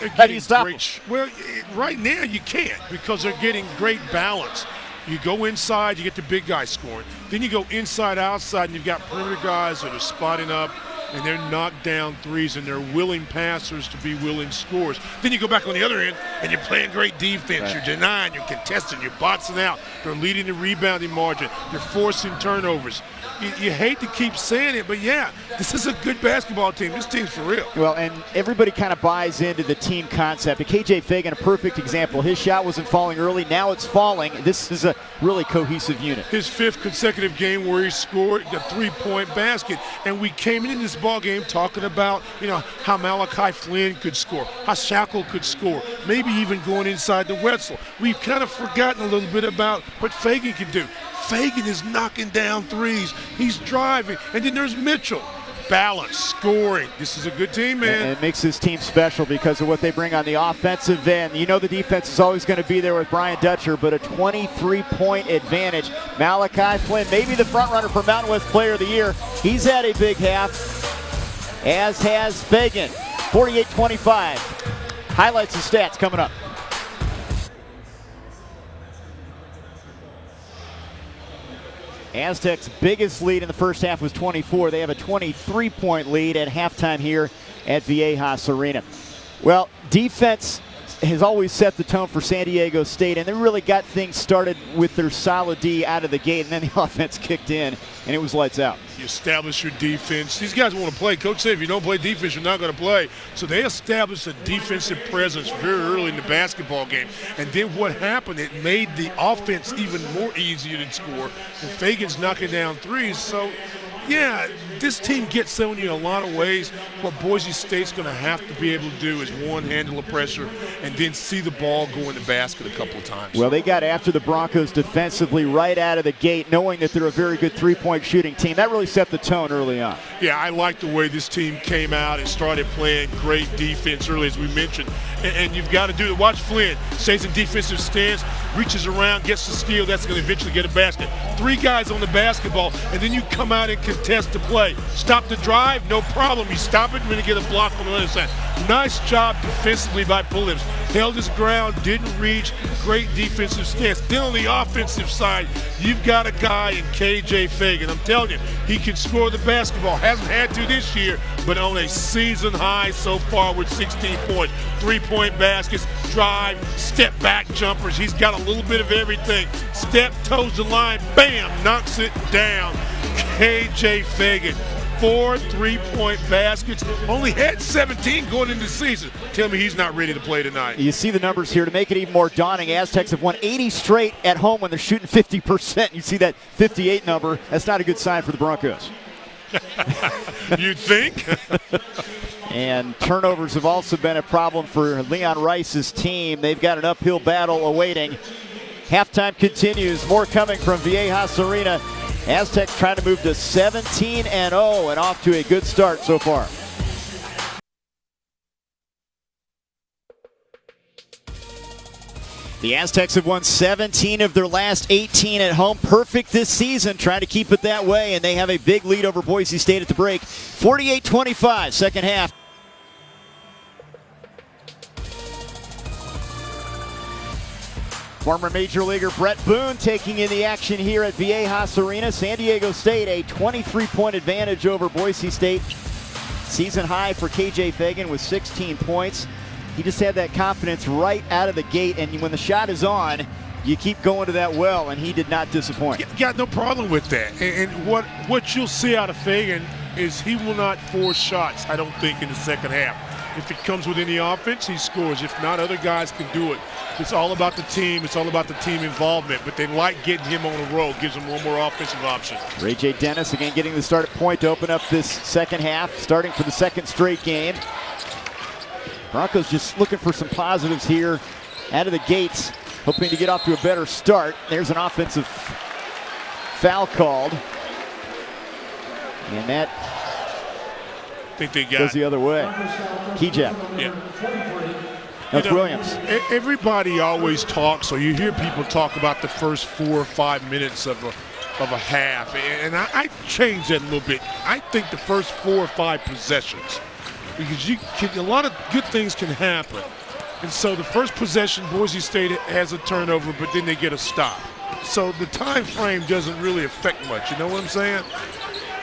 How do you stop them? Well, right now you can't, because they're getting great balance. You go inside, you get the big guy scoring. Then you go inside, outside, and you've got perimeter guys that are spotting up, and they're knocked down threes, and they're willing passers to be willing scorers. Then you go back on the other end, and you're playing great defense. Right. You're denying, you're contesting, you're boxing out. They're leading the rebounding margin. They're forcing turnovers. You hate to keep saying it, but yeah, this is a good basketball team. This team's for real. Well, and everybody kind of buys into the team concept. And KJ Feagin, a perfect example. His shot wasn't falling early. Now it's falling. This is a really cohesive unit. His 5th consecutive game where he scored a 3-point basket. And we came into this ball game talking about, how Malachi Flynn could score, how Shackle could score, maybe even going inside the Wetzel. We've kind of forgotten a little bit about what Feagin can do. Feagin is knocking down threes. He's driving. And then there's Mitchell. Balance, scoring. This is a good team, man. And it makes this team special because of what they bring on the offensive end. The defense is always going to be there with Brian Dutcher, but a 23-point advantage. Malachi Flynn, maybe the front runner for Mountain West Player of the Year. He's had a big half, as has Feagin. 48-25. Highlights and stats coming up. Aztecs' biggest lead in the first half was 24. They have a 23-point lead at halftime here at Viejas Arena. Well, defense has always set the tone for San Diego State, and they really got things started with their solid D out of the gate, and then the offense kicked in, and it was lights out. You establish your defense. These guys want to play. Coach said if you don't play defense, you're not going to play. So they established a defensive presence very early in the basketball game. And then what happened, it made the offense even more easier to score. And Feagin's knocking down threes. So, yeah, this team gets on you in a lot of ways. What Boise State's going to have to be able to do is, one, handle the pressure, and then see the ball go in the basket a couple of times. Well, they got after the Broncos defensively right out of the gate, knowing that they're a very good three-point shooting team. That really set the tone early on. Yeah, I like the way this team came out and started playing great defense early, as we mentioned. And you've got to do it. Watch Flynn. Stays in defensive stance, reaches around, gets the steal. That's going to eventually get a basket. 3 guys on the basketball, and then you come out and contest the play. Stop the drive, no problem. You stop it when you get a block on the other side. Nice job defensively by Pulips. Held his ground, didn't reach. Great defensive stance. Then on the offensive side, you've got a guy in KJ Feagin. I'm telling you, he can score the basketball. Hasn't had to this year, but on a season high so far with 16 points. 3-point baskets, drive, step back jumpers. He's got a little bit of everything. Step, toes the line, bam, knocks it down. KJ Feagin. 4 3-point baskets. Only had 17 going into the season. Tell me he's not ready to play tonight. You see the numbers here to make it even more daunting. Aztecs have won 80 straight at home when they're shooting 50%. You see that 58 number. That's not a good sign for the Broncos. You'd think. And turnovers have also been a problem for Leon Rice's team. They've got an uphill battle awaiting. Halftime continues. More coming from Viejas Arena. Aztecs trying to move to 17-0 and off to a good start so far. The Aztecs have won 17 of their last 18 at home. Perfect this season, trying to keep it that way, and they have a big lead over Boise State at the break. 48-25, second half. Former Major Leaguer Brett Boone taking in the action here at Viejas Arena. San Diego State, a 23-point advantage over Boise State. Season high for KJ Feagin with 16 points. He just had that confidence right out of the gate, and when the shot is on, you keep going to that well, and he did not disappoint. Got no problem with that. And what you'll see out of Feagin is he will not force shots, I don't think, in the second half. If it comes within the offense, he scores. If not, other guys can do it. It's all about the team. It's all about the team involvement. But they like getting him on a roll. Gives him one more offensive option. Ray J. Dennis again getting the start at point to open up this second half, starting for the second straight game. Broncos just looking for some positives here out of the gates, hoping to get off to a better start. There's an offensive foul called. And that think they goes the other way. Kejab. Yeah. That's Williams. Everybody always talks, or you hear people talk about the first 4 or 5 minutes of a half, and I change that a little bit. I think the first 4 or 5 possessions, because a lot of good things can happen. And so the first possession, Boise State has a turnover, but then they get a stop. So the time frame doesn't really affect much. You know what I'm saying?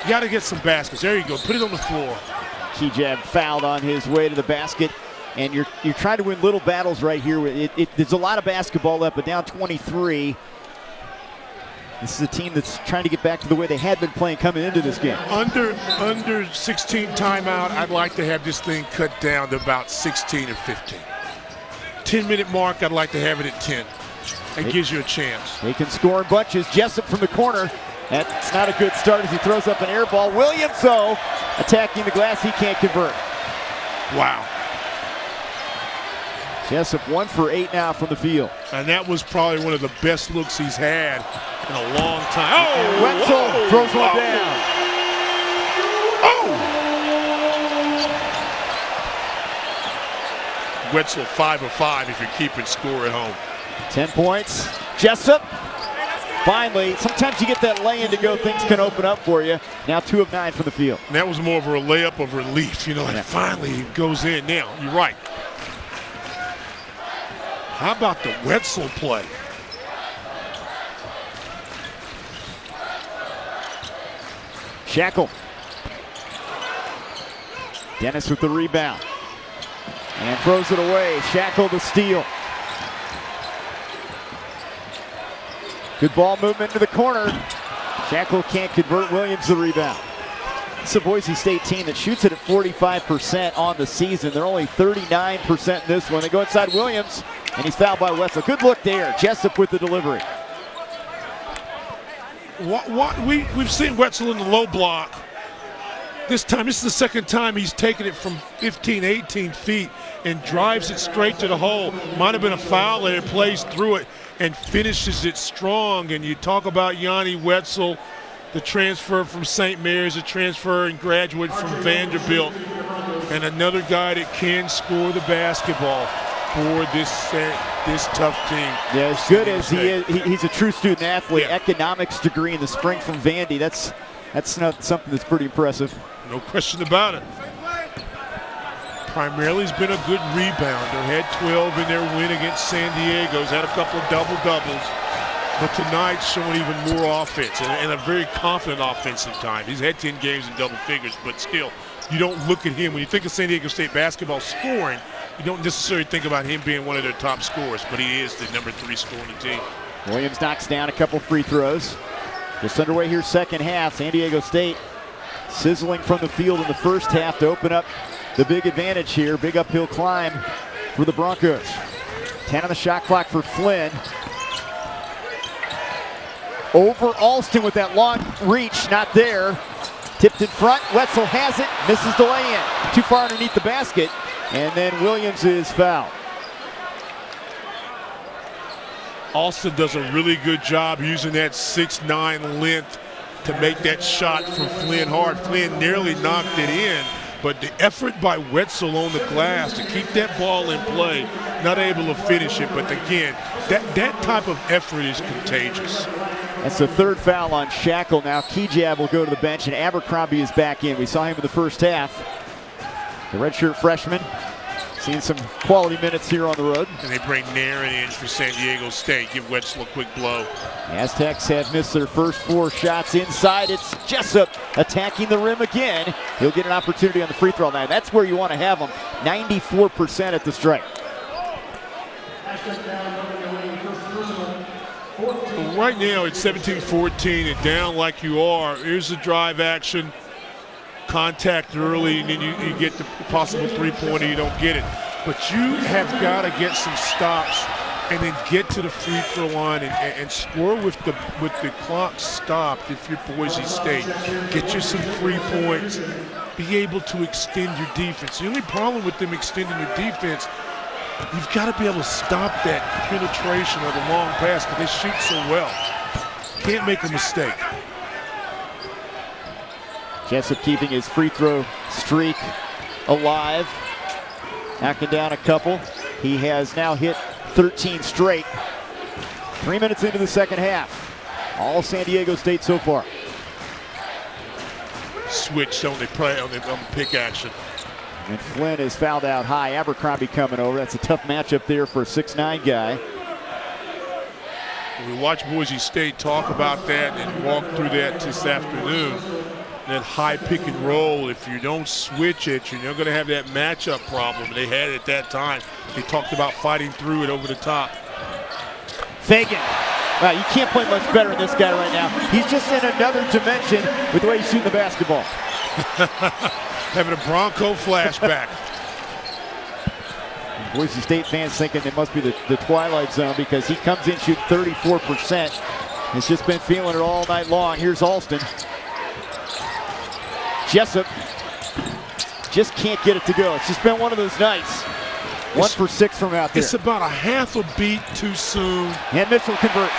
You got to get some baskets. There you go. Put it on the floor. Kejab fouled on his way to the basket, and you're trying to win little battles right here. There's a lot of basketball left, but down 23. This is a team that's trying to get back to the way they had been playing coming into this game. Under 16 timeout, I'd like to have this thing cut down to about 16 or 15. 10-minute mark, I'd like to have it at 10. That gives you a chance. They can score in bunches. Jessup from the corner. That's not a good start as he throws up an air ball. Williams, though, attacking the glass. He can't convert. Wow. Jessup 1 for 8 now from the field. And that was probably one of the best looks he's had in a long time. Oh! Wetzel throws one down. Oh! Wetzel 5 of 5 if you're keeping score at home. 10 points. Jessup. Finally, sometimes you get that lay-in to go, things can open up for you. Now 2 of 9 from the field. And that was more of a layup of relief, you know, and finally he goes in. Now, you're right. How about the Wetzel play? Shackle. Dennis with the rebound. And throws it away. Shackle the steal. Good ball movement to the corner. Shackle can't convert. Williams the rebound. It's a Boise State team that shoots it at 45% on the season. They're only 39% in this one. They go inside Williams, and he's fouled by Wetzel. Good look there. Jessup with the delivery. We've seen Wetzel in the low block. This time, this is the second time he's taken it from 15, 18 feet and drives it straight to the hole. Might have been a foul there, plays through it and finishes it strong. And you talk about Yanni Wetzel, the transfer from St. Mary's, a transfer and graduate from Vanderbilt, and another guy that can score the basketball for this tough team. Yeah, as good as he is, he's a true student athlete. Yeah. Economics degree in the spring from Vandy. That's not something that's pretty impressive. No question about it. Primarily has been a good rebounder. Had 12 in their win against San Diego. He's had a couple of double-doubles. But tonight's showing even more offense and a very confident offensive time. He's had 10 games in double figures, but still, you don't look at him. When you think of San Diego State basketball scoring, you don't necessarily think about him being one of their top scorers, but he is the number 3 scorer on the team. Williams knocks down a couple free throws. Just underway here, second half. San Diego State sizzling from the field in the first half to open up the big advantage here. Big uphill climb for the Broncos. 10 on the shot clock for Flynn. Over Alston with that long reach, not there. Tipped in front, Wetzel has it, misses the lay-in. Too far underneath the basket, and then Williams is fouled. Alston does a really good job using that 6'9" length to make that shot from Flynn hard. Flynn nearly knocked it in, but the effort by Wetzel on the glass to keep that ball in play, not able to finish it, but again, that type of effort is contagious. That's the third foul on Shackle. Now Kejab will go to the bench, and Abercrombie is back in. We saw him in the first half. The redshirt freshman seeing some quality minutes here on the road. And they bring Nairn in for San Diego State. Give Wetzel a quick blow. The Aztecs have missed their first 4 shots inside. It's Jessup attacking the rim again. He'll get an opportunity on the free throw line. That's where you want to have him. 94% at the strike. Well, right now it's 17-14 and down like you are. Here's the drive action. contact early, and then you get the possible three-pointer, you don't get it. But you have got to get some stops and then get to the free throw line and score with the clock stopped if you're Boise State. Get you some free points, be able to extend your defense. The only problem with them extending their defense, you've got to be able to stop that penetration or the long pass because they shoot so well. Can't make a mistake. Jessup keeping his free throw streak alive, knocking down a couple. He has now hit 13 straight. 3 minutes into the second half. All San Diego State so far. Switch on the play on the pick action. And Flynn is fouled out high. Abercrombie coming over. That's a tough matchup there for a 6'9" guy. We watched Boise State talk about that and walk through that this afternoon. That high pick and roll, if you don't switch it, you're not going to have that matchup problem. They had it at that time. They talked about fighting through it over the top. Feagin. Wow, you can't play much better than this guy right now. He's just in another dimension with the way he's shooting the basketball. Having a Bronco flashback. Boise State fans thinking it must be the twilight zone because he comes in shooting 34%. He's just been feeling it all night long. Here's Alston. Jessup just can't get it to go. It's just been one of those nights. 1 for 6 from out there. It's about a half a beat too soon. And Mitchell converts.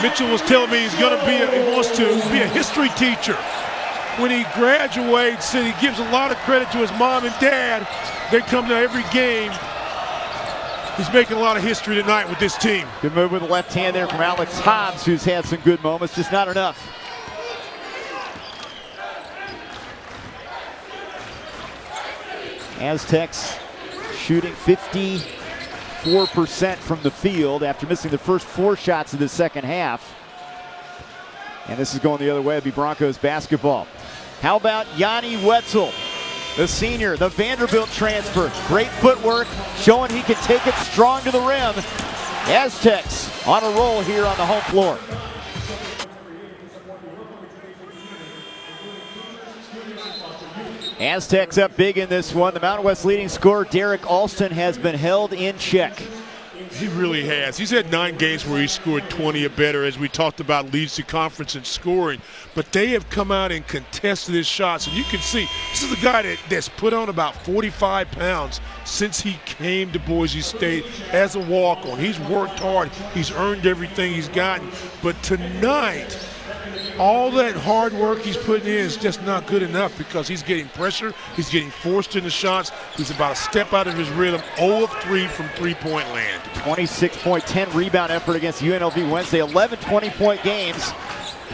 Mitchell was telling me he wants to be a history teacher. When he graduates, and he gives a lot of credit to his mom and dad. They come to every game. He's making a lot of history tonight with this team. Good move with the left hand there from Alex Hobbs, who's had some good moments, just not enough. Aztecs shooting 54% from the field after missing the first 4 shots of the second half. And this is going the other way. It'll be Broncos basketball. How about Yanni Wetzel, the senior, the Vanderbilt transfer. Great footwork, showing he can take it strong to the rim. Aztecs on a roll here on the home floor. Aztecs up big in this one. The Mountain West leading scorer, Derek Alston, has been held in check. He really has. He's had 9 games where he scored 20 or better, as we talked about, leads the conference in scoring. But they have come out and contested his shots. And you can see, this is a guy that's put on about 45 pounds since he came to Boise State as a walk-on. He's worked hard. He's earned everything he's gotten. But tonight, all that hard work he's putting in is just not good enough because he's getting pressure. He's getting forced into shots. He's about a step out of his rhythm. 0 of 3 from three-point land. 26-point, 10 rebound effort against UNLV Wednesday. 11 20-point games.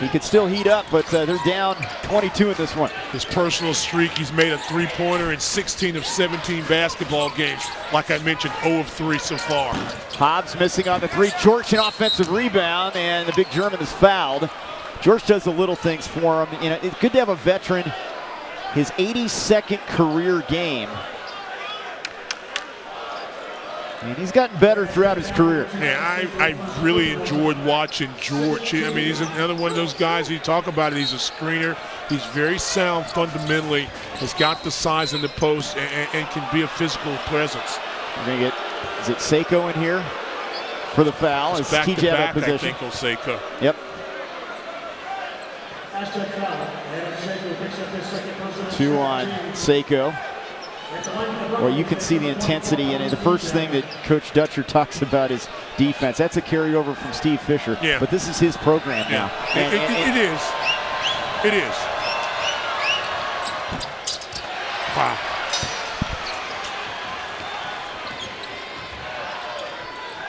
He could still heat up, but they're down 22 in this one. His personal streak, he's made a three-pointer in 16 of 17 basketball games. Like I mentioned, 0 of 3 so far. Hobbs missing on the 3. George an offensive rebound, and the big German is fouled. George does the little things for him. You know, it's good to have a veteran. His 82nd career game. And he's gotten better throughout his career. Yeah, I really enjoyed watching George. I mean, he's another one of those guys you talk about. He's a screener. He's very sound fundamentally. Has got the size in the post and can be a physical presence. We're going to get, is it Seiko in here for the foul? It's back to back, I think, Seiko. Yep. 2 on Seiko. Well, you can see the intensity, and the first thing that Coach Dutcher talks about is defense. That's a carryover from Steve Fisher, yeah. But this is his program now. And it is. It is. Wow.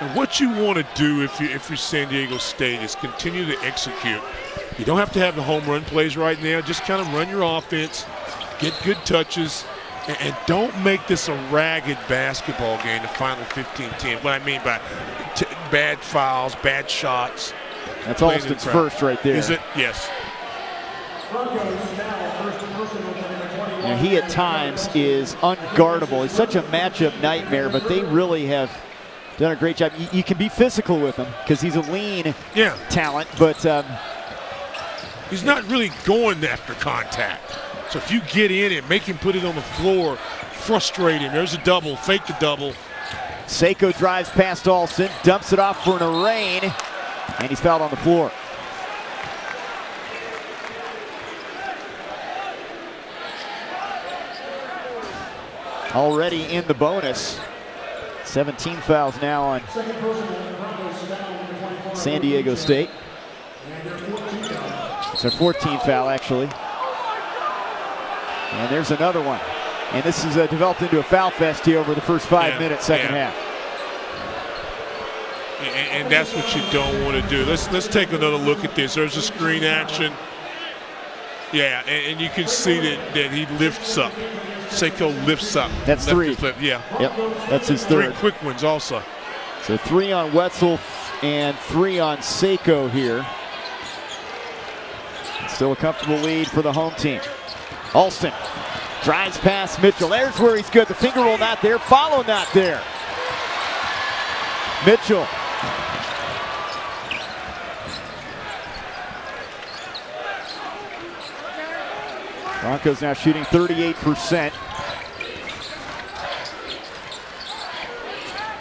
And what you want to do if you're San Diego State is continue to execute. You don't have to have the home run plays right now. Just kind of run your offense, get good touches, and don't make this a ragged basketball game, the final 15-10. What I mean by bad fouls, bad shots. That's Alston's first right there. Is it? Yes. Now, he at times is unguardable. It's such a matchup nightmare, but they really have done a great job. You can be physical with him because he's a lean talent, but He's not really going after contact. So if you get in it, make him put it on the floor, frustrate him. There's a double, fake the double. Seiko drives past Alston, dumps it off for an rain, and he's fouled on the floor. Already in the bonus. 17 fouls now on San Diego State. It's their 14th foul, actually. And there's another one. And this is developed into a foul fest here over the first 5 minutes, second half. And that's what you don't want to do. Let's take another look at this. There's a screen action. Yeah, and you can see that he lifts up. Seiko lifts up. That's three. Yeah. Yep, that's his third. 3 quick ones also. So 3 on Wetzel and 3 on Seiko here. Still a comfortable lead for the home team. Alston drives past Mitchell. There's where he's good. The finger roll not there. Follow not there. Mitchell. Broncos now shooting 38%.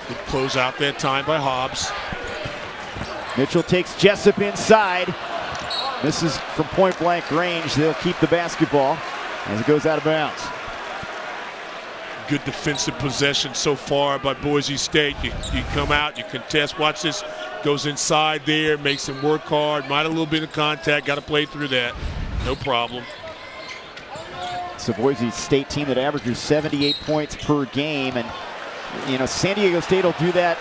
Good close out that time by Hobbs. Mitchell takes Jessup inside. Misses from point blank range. They'll keep the basketball as it goes out of bounds. Good defensive possession so far by Boise State. You come out, you contest. Watch this. Goes inside there, makes him work hard. Might have a little bit of contact. Got to play through that. No problem. It's a Boise State team that averages 78 points per game. And, you know, San Diego State will do that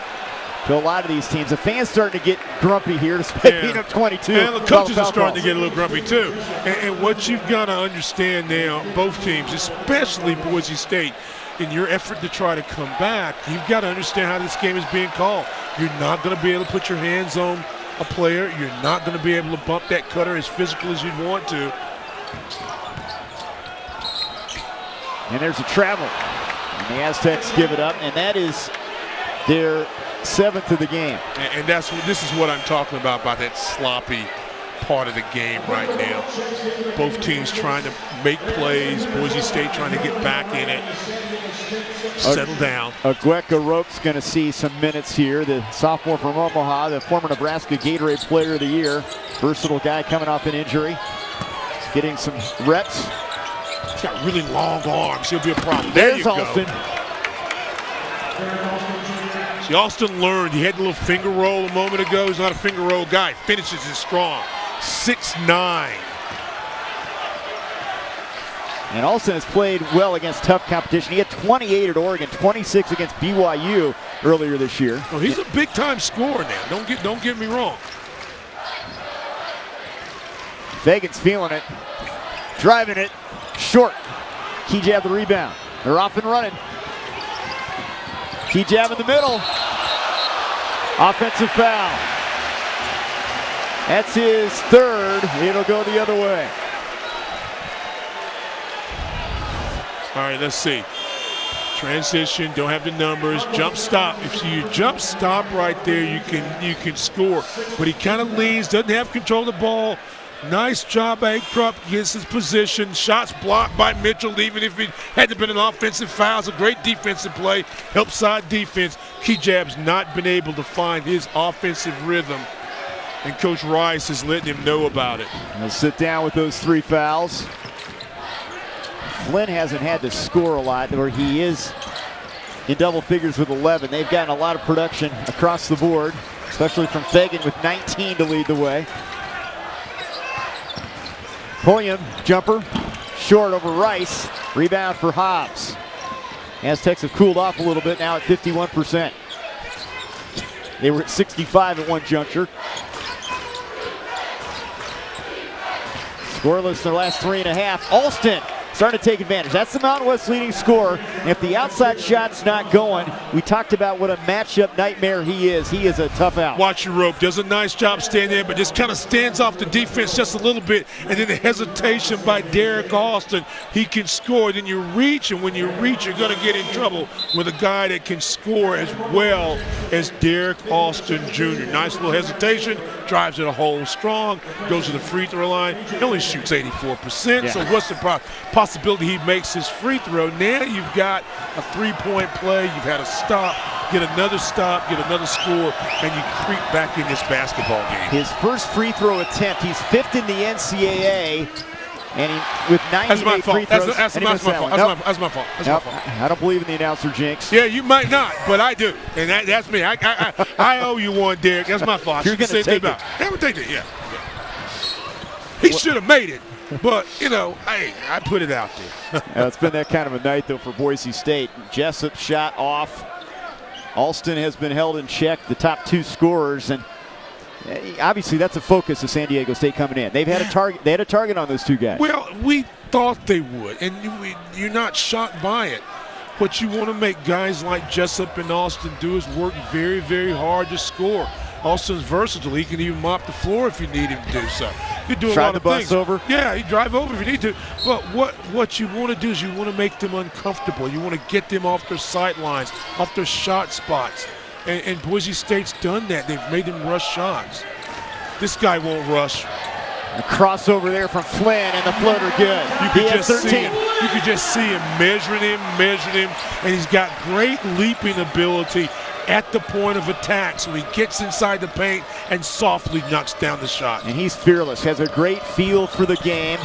to a lot of these teams. The fans starting to get grumpy here despite being up 22. And the coaches are starting to get a little grumpy too. And what you've got to understand now, both teams, especially Boise State, in your effort to try to come back, you've got to understand how this game is being called. You're not going to be able to put your hands on a player. You're not going to be able to bump that cutter as physical as you'd want to. And there's a travel. And the Aztecs give it up, and that is their 7th of the game. And this is what I'm talking about that sloppy part of the game right now. Both teams trying to make plays. Boise State trying to get back in it. Settle down. Agueka Rope's going to see some minutes here. The sophomore from Omaha, the former Nebraska Gatorade Player of the Year. Versatile guy coming off an injury. Getting some reps. He's got really long arms. He'll be a problem. There you go. Alston. See, Alston learned. He had a little finger roll a moment ago. He's not a finger roll guy. Finishes is strong. 6'9". And Alston has played well against tough competition. He had 28 at Oregon, 26 against BYU earlier this year. Oh, he's a big-time scorer now. Don't get me wrong. Feagin's feeling it. Driving it. Short. Key jab the rebound. They're off and running. Key jab in the middle. Offensive foul. That's his 3rd. It'll go the other way. All right, let's see. Transition, don't have the numbers. Jump stop. If you jump stop right there, you can score. But he kind of leans, doesn't have control of the ball. Nice job by Krupp, gets his position. Shots blocked by Mitchell, even if it hadn't been an offensive foul. It's a great defensive play. Help side defense. Kijab's not been able to find his offensive rhythm, and Coach Rice is letting him know about it. He'll sit down with those 3 fouls. Flynn hasn't had to score a lot, where he is in double figures with 11. They've gotten a lot of production across the board, especially from Feagin with 19 to lead the way. Pulliam, jumper, short over Rice. Rebound for Hobbs. Aztecs have cooled off a little bit, now at 51%. They were at 65 at one juncture. Scoreless in their last 3.5. Alston starting to take advantage. That's the Mountain West leading scorer. And if the outside shot's not going, we talked about what a matchup nightmare he is. He is a tough out. Watch your rope. Does a nice job staying there, but just kind of stands off the defense just a little bit. And then the hesitation by Derek Austin. He can score. Then you reach, and when you reach, you're going to get in trouble with a guy that can score as well as Derek Austin Jr. Nice little hesitation. Drives it a hole strong. Goes to the free throw line. He only shoots 84%. Yeah. So what's the possibility he makes his free throw? Now you've got a three-point play. You've had a stop, get another stop, get another score, and you creep back in this basketball game. His first free throw attempt, he's 5th in the NCAA, and he, with 98 free throws. That's my fault. That's my fault. I don't believe in the announcer jinx. Yeah, you might not, but I do, and that's me. I owe you one, Derek. That's my fault. You're going to take it. I would take it, yeah. He should have made it, but, you know, hey, I put it out there. It's been that kind of a night, though, for Boise State. Jessup shot off. Alston has been held in check, the top two scorers, and obviously that's a focus of San Diego State coming in. They've had a target. They had a target on those two guys. Well, we thought they would, and you're not shocked by it. What you want to make guys like Jessup and Alston do is work very, very hard to score. Alston's versatile. He can even mop the floor if you need him to do so. He can do a lot of things. Over. Yeah, he drive over if you need to. But what you want to do is you want to make them uncomfortable. You want to get them off their sight lines, off their shot spots. And Boise State's done that. They've made them rush shots. This guy won't rush. A crossover there from Flynn, and the floater good. You could just see him measuring him, and he's got great leaping ability at the point of attack. So he gets inside the paint and softly knocks down the shot. And he's fearless, has a great feel for the game.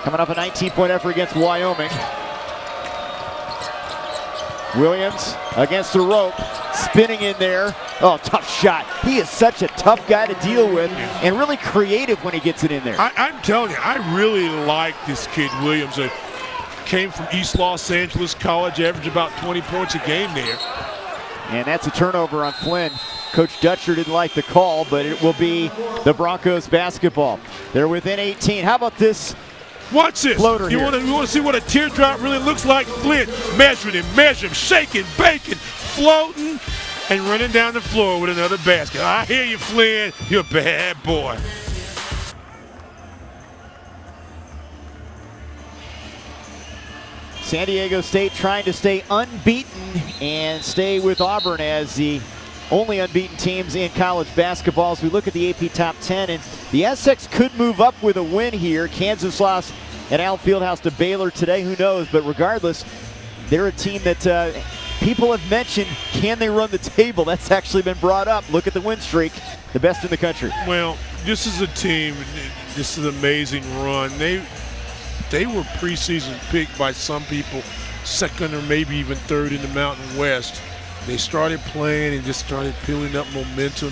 Coming up a 19-point effort against Wyoming. Williams against the rope, spinning in there. Oh, tough shot. He is such a tough guy to deal with and really creative when he gets it in there. I'm telling you, I really like this kid, Williams. Came from East Los Angeles College, averaged about 20 points a game there. And that's a turnover on Flynn. Coach Dutcher didn't like the call, but it will be the Broncos basketball. They're within 18. How about this? Watch this. Floater you want to see what a teardrop really looks like? Flynn measuring him, shaking, baking, floating, and running down the floor with another basket. I hear you, Flynn. You're a bad boy. San Diego State trying to stay unbeaten and stay with Auburn as the only unbeaten teams in college basketball. As we look at the AP Top 10, and the Aztecs could move up with a win here. Kansas lost at Al Fieldhouse to Baylor today. Who knows? But regardless, they're a team that people have mentioned. Can they run the table? That's actually been brought up. Look at the win streak, the best in the country. Well, this is a team. This is an amazing run. They were preseason picked by some people, second or maybe even third in the Mountain West. They started playing and just started building up momentum,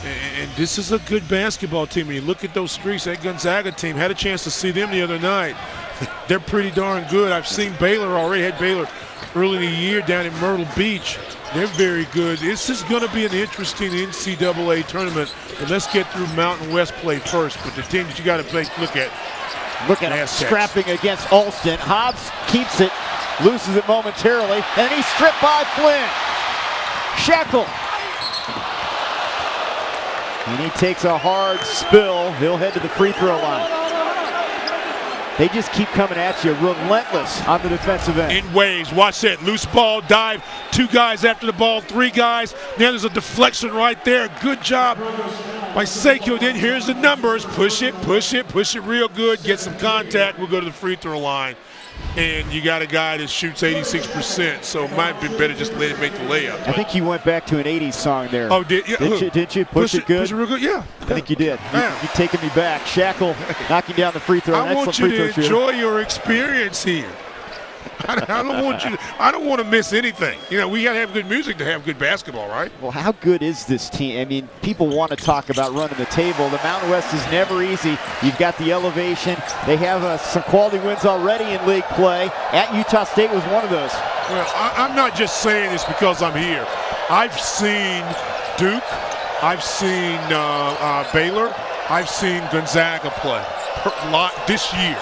and this is a good basketball team. When you look at those streaks, that Gonzaga team, had a chance to see them the other night. They're pretty darn good. I've seen Baylor already, had Baylor early in the year down in Myrtle Beach. They're very good. This is going to be an interesting NCAA tournament, but let's get through Mountain West play first. But the team that you got to look at. Look at him scrapping against Alston. Hobbs keeps it, loses it momentarily, and he's stripped by Flynn. Shackle. And he takes a hard spill. He'll head to the free throw line. They just keep coming at you, relentless on the defensive end. In waves, watch that, loose ball, dive, two guys after the ball, three guys. Now there's a deflection right there. Good job by Seiko. Then here's the numbers. Push it real good. Get some contact. We'll go to the free throw line. And you got a guy that shoots 86%, so it might be better just let him make the layup. I think you went back to an 80s song there. Oh, did you? Did you? Push it good? Push it real good, yeah. I think you did. You're taking me back. Shackle knocking down the free throw. I want you to enjoy your experience here. I don't want to miss anything. You know, we got to have good music to have good basketball, right? Well, how good is this team? I mean, people want to talk about running the table. The Mountain West is never easy. You've got the elevation. They have some quality wins already in league play. At Utah State was one of those. Well, I'm not just saying this because I'm here. I've seen Duke. I've seen Baylor. I've seen Gonzaga play a lot this year.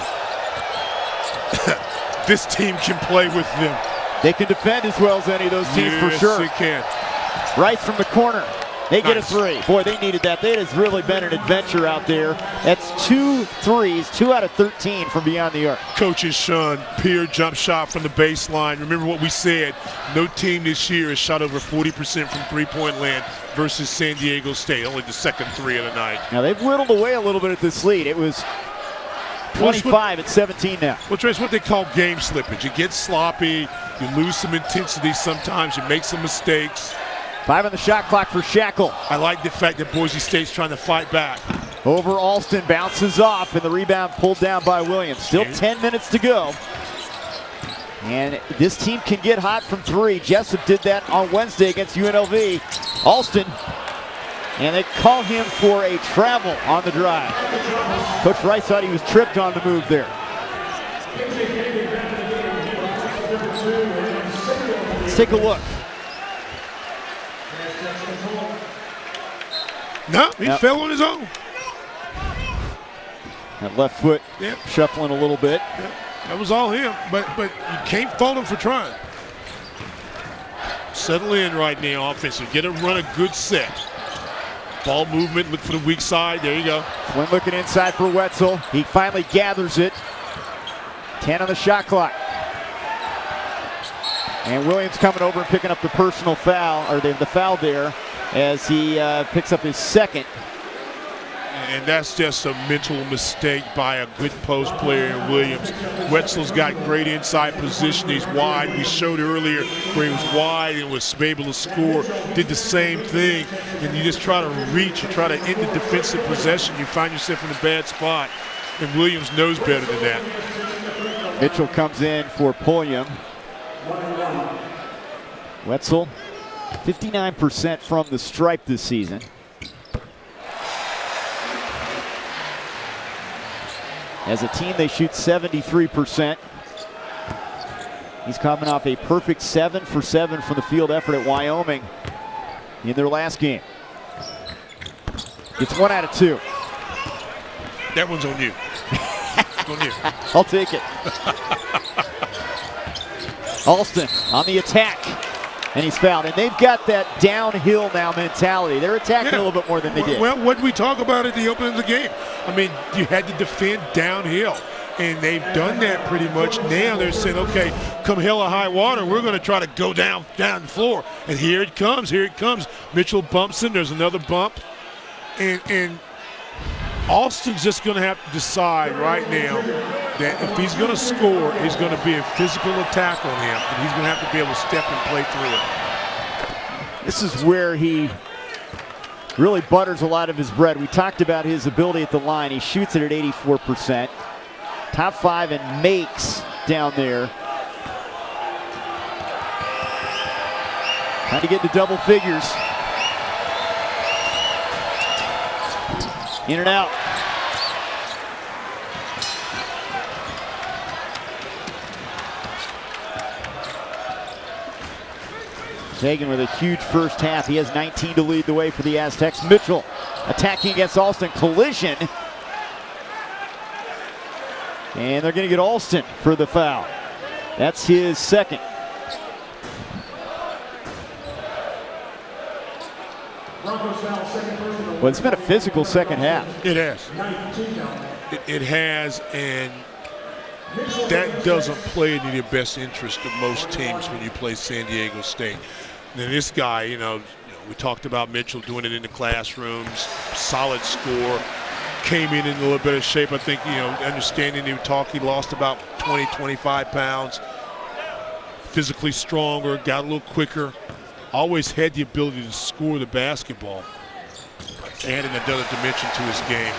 this team can play with them. They can defend as well as any of those teams, for sure. Yes, they can. Rice from the corner. They get a Nice. three. Boy, they needed that. It has really been an adventure out there. That's 2 threes, 2 out of 13 from beyond the arc. Coach's Sean, pure jump shot from the baseline. Remember what we said, no team this year has shot over 40% from three-point land versus San Diego State, only the second three of the night. Now, they've whittled away a little bit at this lead. It was 25 at 17 now. Well, Trey, it's what they call game slippage. You get sloppy, you lose some intensity sometimes, you make some mistakes. 5 on the shot clock for Shackle. I like the fact that Boise State's trying to fight back. Over Alston, bounces off, and the rebound pulled down by Williams. Still 10 minutes to go. And this team can get hot from 3. Jessup did that on Wednesday against UNLV. Alston, and they call him for a travel on the drive. Coach Rice thought he was tripped on the move there. Let's take a look. No, he fell on his own. That left foot shuffling a little bit. Yep. That was all him, but you can't fault him for trying. Settle in right now offensive. Get him run a good set. Ball movement, look for the weak side. There you go. Flynn looking inside for Wetzel. He finally gathers it. 10 on the shot clock. And Williams coming over and picking up the personal foul, or the foul there, as he picks up his second. And that's just a mental mistake by a good post player in Williams. Wetzel's got great inside position. He's wide. We showed earlier where he was wide and was able to score. Did the same thing. And you just try to reach, you try to end the defensive possession. You find yourself in a bad spot. And Williams knows better than that. Mitchell comes in for Pulliam. Wetzel, 59% from the stripe this season. As a team, they shoot 73%. He's coming off a perfect 7 for 7 from the field effort at Wyoming in their last game. It's 1 out of 2. That one's on you. It's on you. I'll take it. Alston on the attack, and he's fouled. And they've got that downhill now mentality. They're attacking a little bit more than they did. Well, what did we talk about at the opening of the game? I mean, you had to defend downhill, and they've done that pretty much. Now they're saying, okay, come hell or high water, we're going to try to go down the floor. And here it comes, here it comes. Mitchell bumps in, there's another bump. And Alston's just going to have to decide right now that if he's going to score, he's going to be a physical attack on him, and he's going to have to be able to step and play through it. This is where he really butters a lot of his bread. We talked about his ability at the line. He shoots it at 84%. Top 5 and makes down there. Trying to get to double figures. In and out. Feagin with a huge first half. He has 19 to lead the way for the Aztecs. Mitchell attacking against Alston. Collision. And they're going to get Alston for the foul. That's his second. Well, it's been a physical second half. It has. It has, and that doesn't play in the best interest of most teams when you play San Diego State. And this guy, we talked about Mitchell doing it in the classrooms, solid score, came in a little bit of shape. I think, understanding he lost about 20, 25 pounds, physically stronger, got a little quicker, always had the ability to score the basketball, adding another dimension to his game.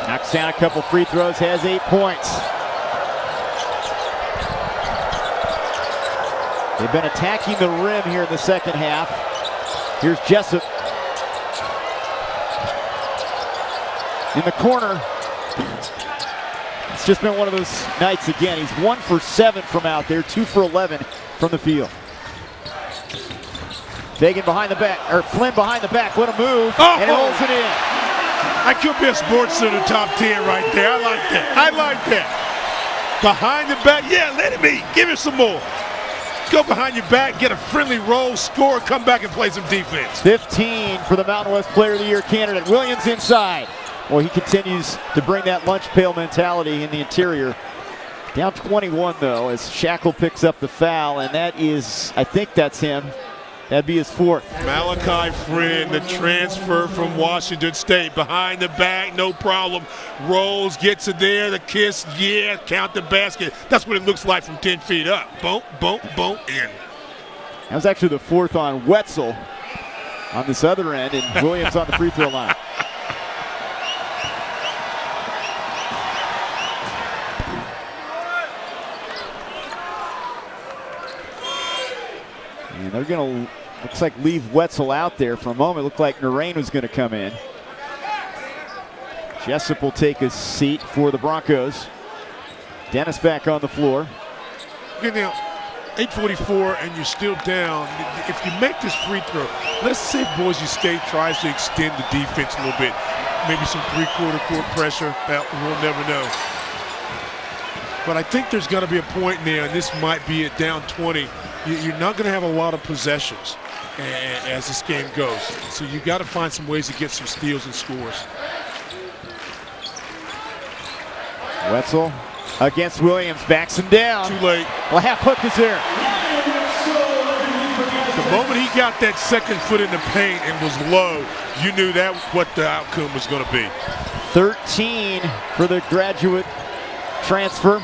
Knocks down a couple free throws, has 8 points. They've been attacking the rim here in the second half. Here's Jessup. In the corner. It's just been one of those nights again. He's 1 for 7 from out there, 2 for 11 from the field. Feagin behind the back, or Flynn behind the back, what a move, and he holds it in. I could be a Sports Center top 10 right there. I like that. I like that. Behind the back, yeah, let him eat. Give him some more. Go behind your back, get a friendly roll, score, come back and play some defense. 15 for the Mountain West Player of the Year candidate. Williams inside. Well, he continues to bring that lunch pail mentality in the interior. Down 21, though, as Shackle picks up the foul, and that is, I think that's him. That'd be his fourth. Malachi Flynn, the transfer from Washington State. Behind the back, no problem. Rolls, gets it there, the kiss, yeah, count the basket. That's what it looks like from 10 feet up. Boom, boom, boom, in. That was actually the fourth on Wetzel on this other end, and Williams on the free throw line. And they're going to, looks like, leave Wetzel out there for a moment. Looked like Narain was going to come in. Jessup will take a seat for the Broncos. Dennis back on the floor. Okay, now, 8:44 and you're still down. If you make this free throw, let's say Boise State tries to extend the defense a little bit. Maybe some three-quarter court pressure. We'll never know. But I think there's got to be a point in there, and this might be it, down 20. You're not going to have a lot of possessions as this game goes. So you got to find some ways to get some steals and scores. Wetzel against Williams, backs him down. Too late. Well, half hook is there. The moment he got that second foot in the paint and was low, you knew that what the outcome was going to be. 13 for the graduate transfer.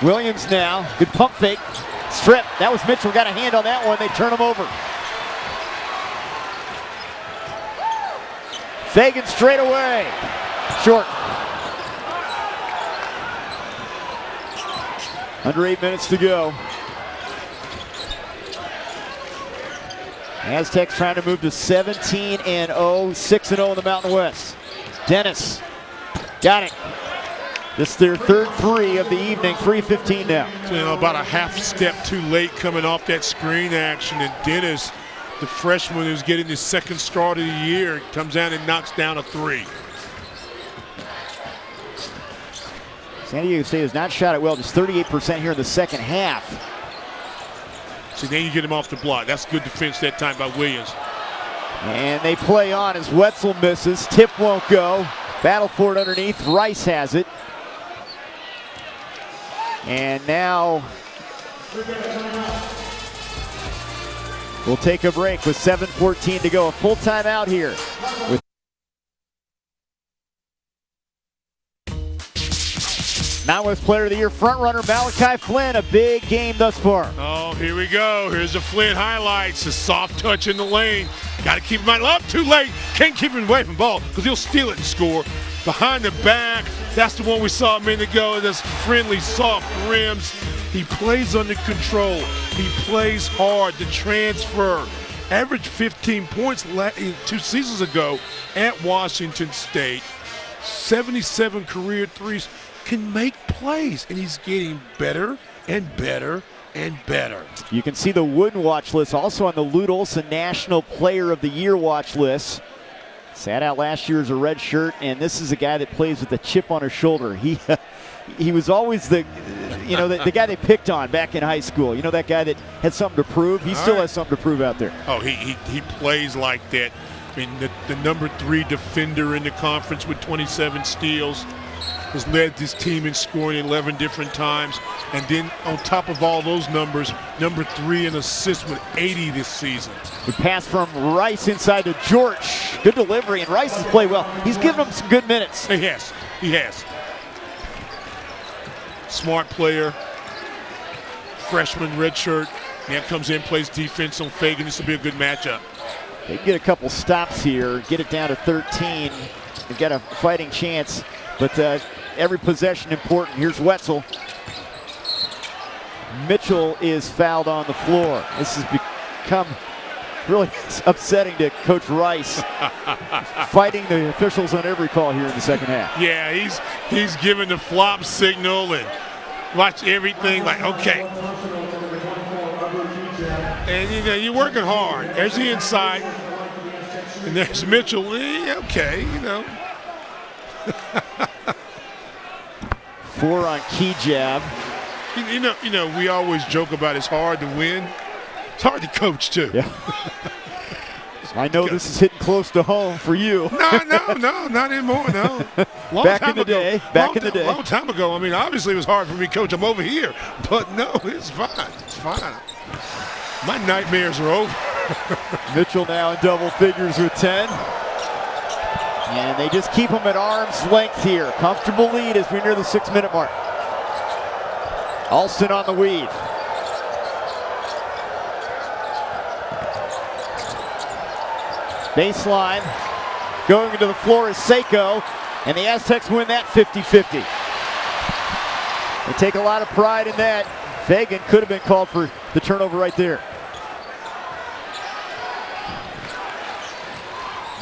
Williams now, good pump fake. Strip, that was Mitchell, got a hand on that one, they turn him over. Feagin straight away, short. Under 8 minutes to go. Aztecs trying to move to 17-0, 6-0 in the Mountain West. Dennis, got it. This is their third free of the evening, 3:15 now. So, about a half step too late coming off that screen action, and Dennis, the freshman who's getting his second start of the year, comes out and knocks down a three. San Diego State has not shot it well, just 38% here in the second half. So then you get him off the block. That's good defense that time by Williams. And they play on as Wetzel misses. Tip won't go. Battle for it underneath. Rice has it. And now we'll take a break with 7:14 to go. A full timeout here. With Mountain West Player of the Year frontrunner Malachi Flynn. A big game thus far. Oh, here we go. Here's the Flynn highlights. A soft touch in the lane. Got to keep him out. Too late. Can't keep him away from the ball because he'll steal it and score. Behind the back. That's the one we saw a minute ago. That's friendly, soft rims. He plays under control. He plays hard. The transfer. Averaged 15 points 2 seasons ago at Washington State. 77 career threes. Can make plays, and he's getting better and better and better. You can see the Wooden watch list also on the Lute Olson National Player of the Year watch list. Sat out last year as a red shirt, and this is a guy that plays with a chip on his shoulder. He was always the guy they picked on back in high school. You know, that guy that had something to prove. He still has something to prove out there. Oh, he plays like that. I mean, the number 3 defender in the conference with 27 steals. Has led this team in scoring 11 different times. And then on top of all those numbers, number 3 in assists with 80 this season. The pass from Rice inside to George. Good delivery, and Rice has played well. He's given him some good minutes. He has. Smart player. Freshman, redshirt. Man comes in, plays defense on Feagin. This will be a good matchup. They get a couple stops here, get it down to 13. They've got a fighting chance. But every possession important. Here's Wetzel. Mitchell is fouled on the floor. This has become really upsetting to Coach Rice. Fighting the officials on every call here in the second half. Yeah, he's giving the flop signal and watch everything like, okay. And you're working hard. There's the inside. And there's Mitchell. Okay, you know. 4 on key jab. You know, we always joke about it's hard to win. It's hard to coach too. Yeah. I know this is hitting close to home for you. No, not anymore. No. Back in the day. Long time ago. I mean, obviously it was hard for me, coach. I'm over here, but no, it's fine. It's fine. My nightmares are over. Mitchell now in double figures with 10. And they just keep him at arm's length here. Comfortable lead as we near the 6-minute mark. Alston on the weave. Baseline. Going into the floor is Seiko. And the Aztecs win that 50-50. They take a lot of pride in that. Feagin could have been called for the turnover right there.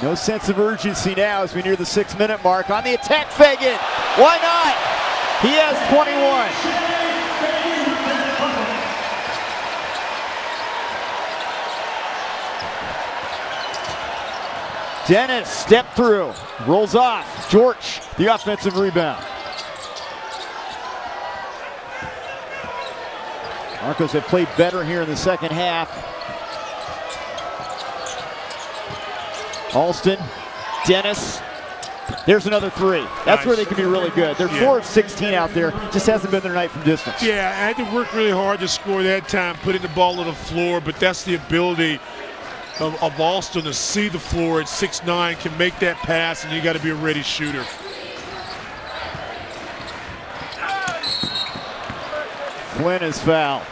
No sense of urgency now as we near the 6-minute mark. On the attack, Feagin. Why not? He has 21. Dennis, step through, rolls off. George, the offensive rebound. Broncos have played better here in the second half. Alston, Dennis, there's another 3. That's nice. Where they can be really good. They're 4 of 16 out there, just hasn't been their night from distance. Yeah, I had to work really hard to score that time, putting the ball on the floor, but that's the ability of Alston to see the floor at 6'9", can make that pass, and you got to be a ready shooter. Flynn is fouled.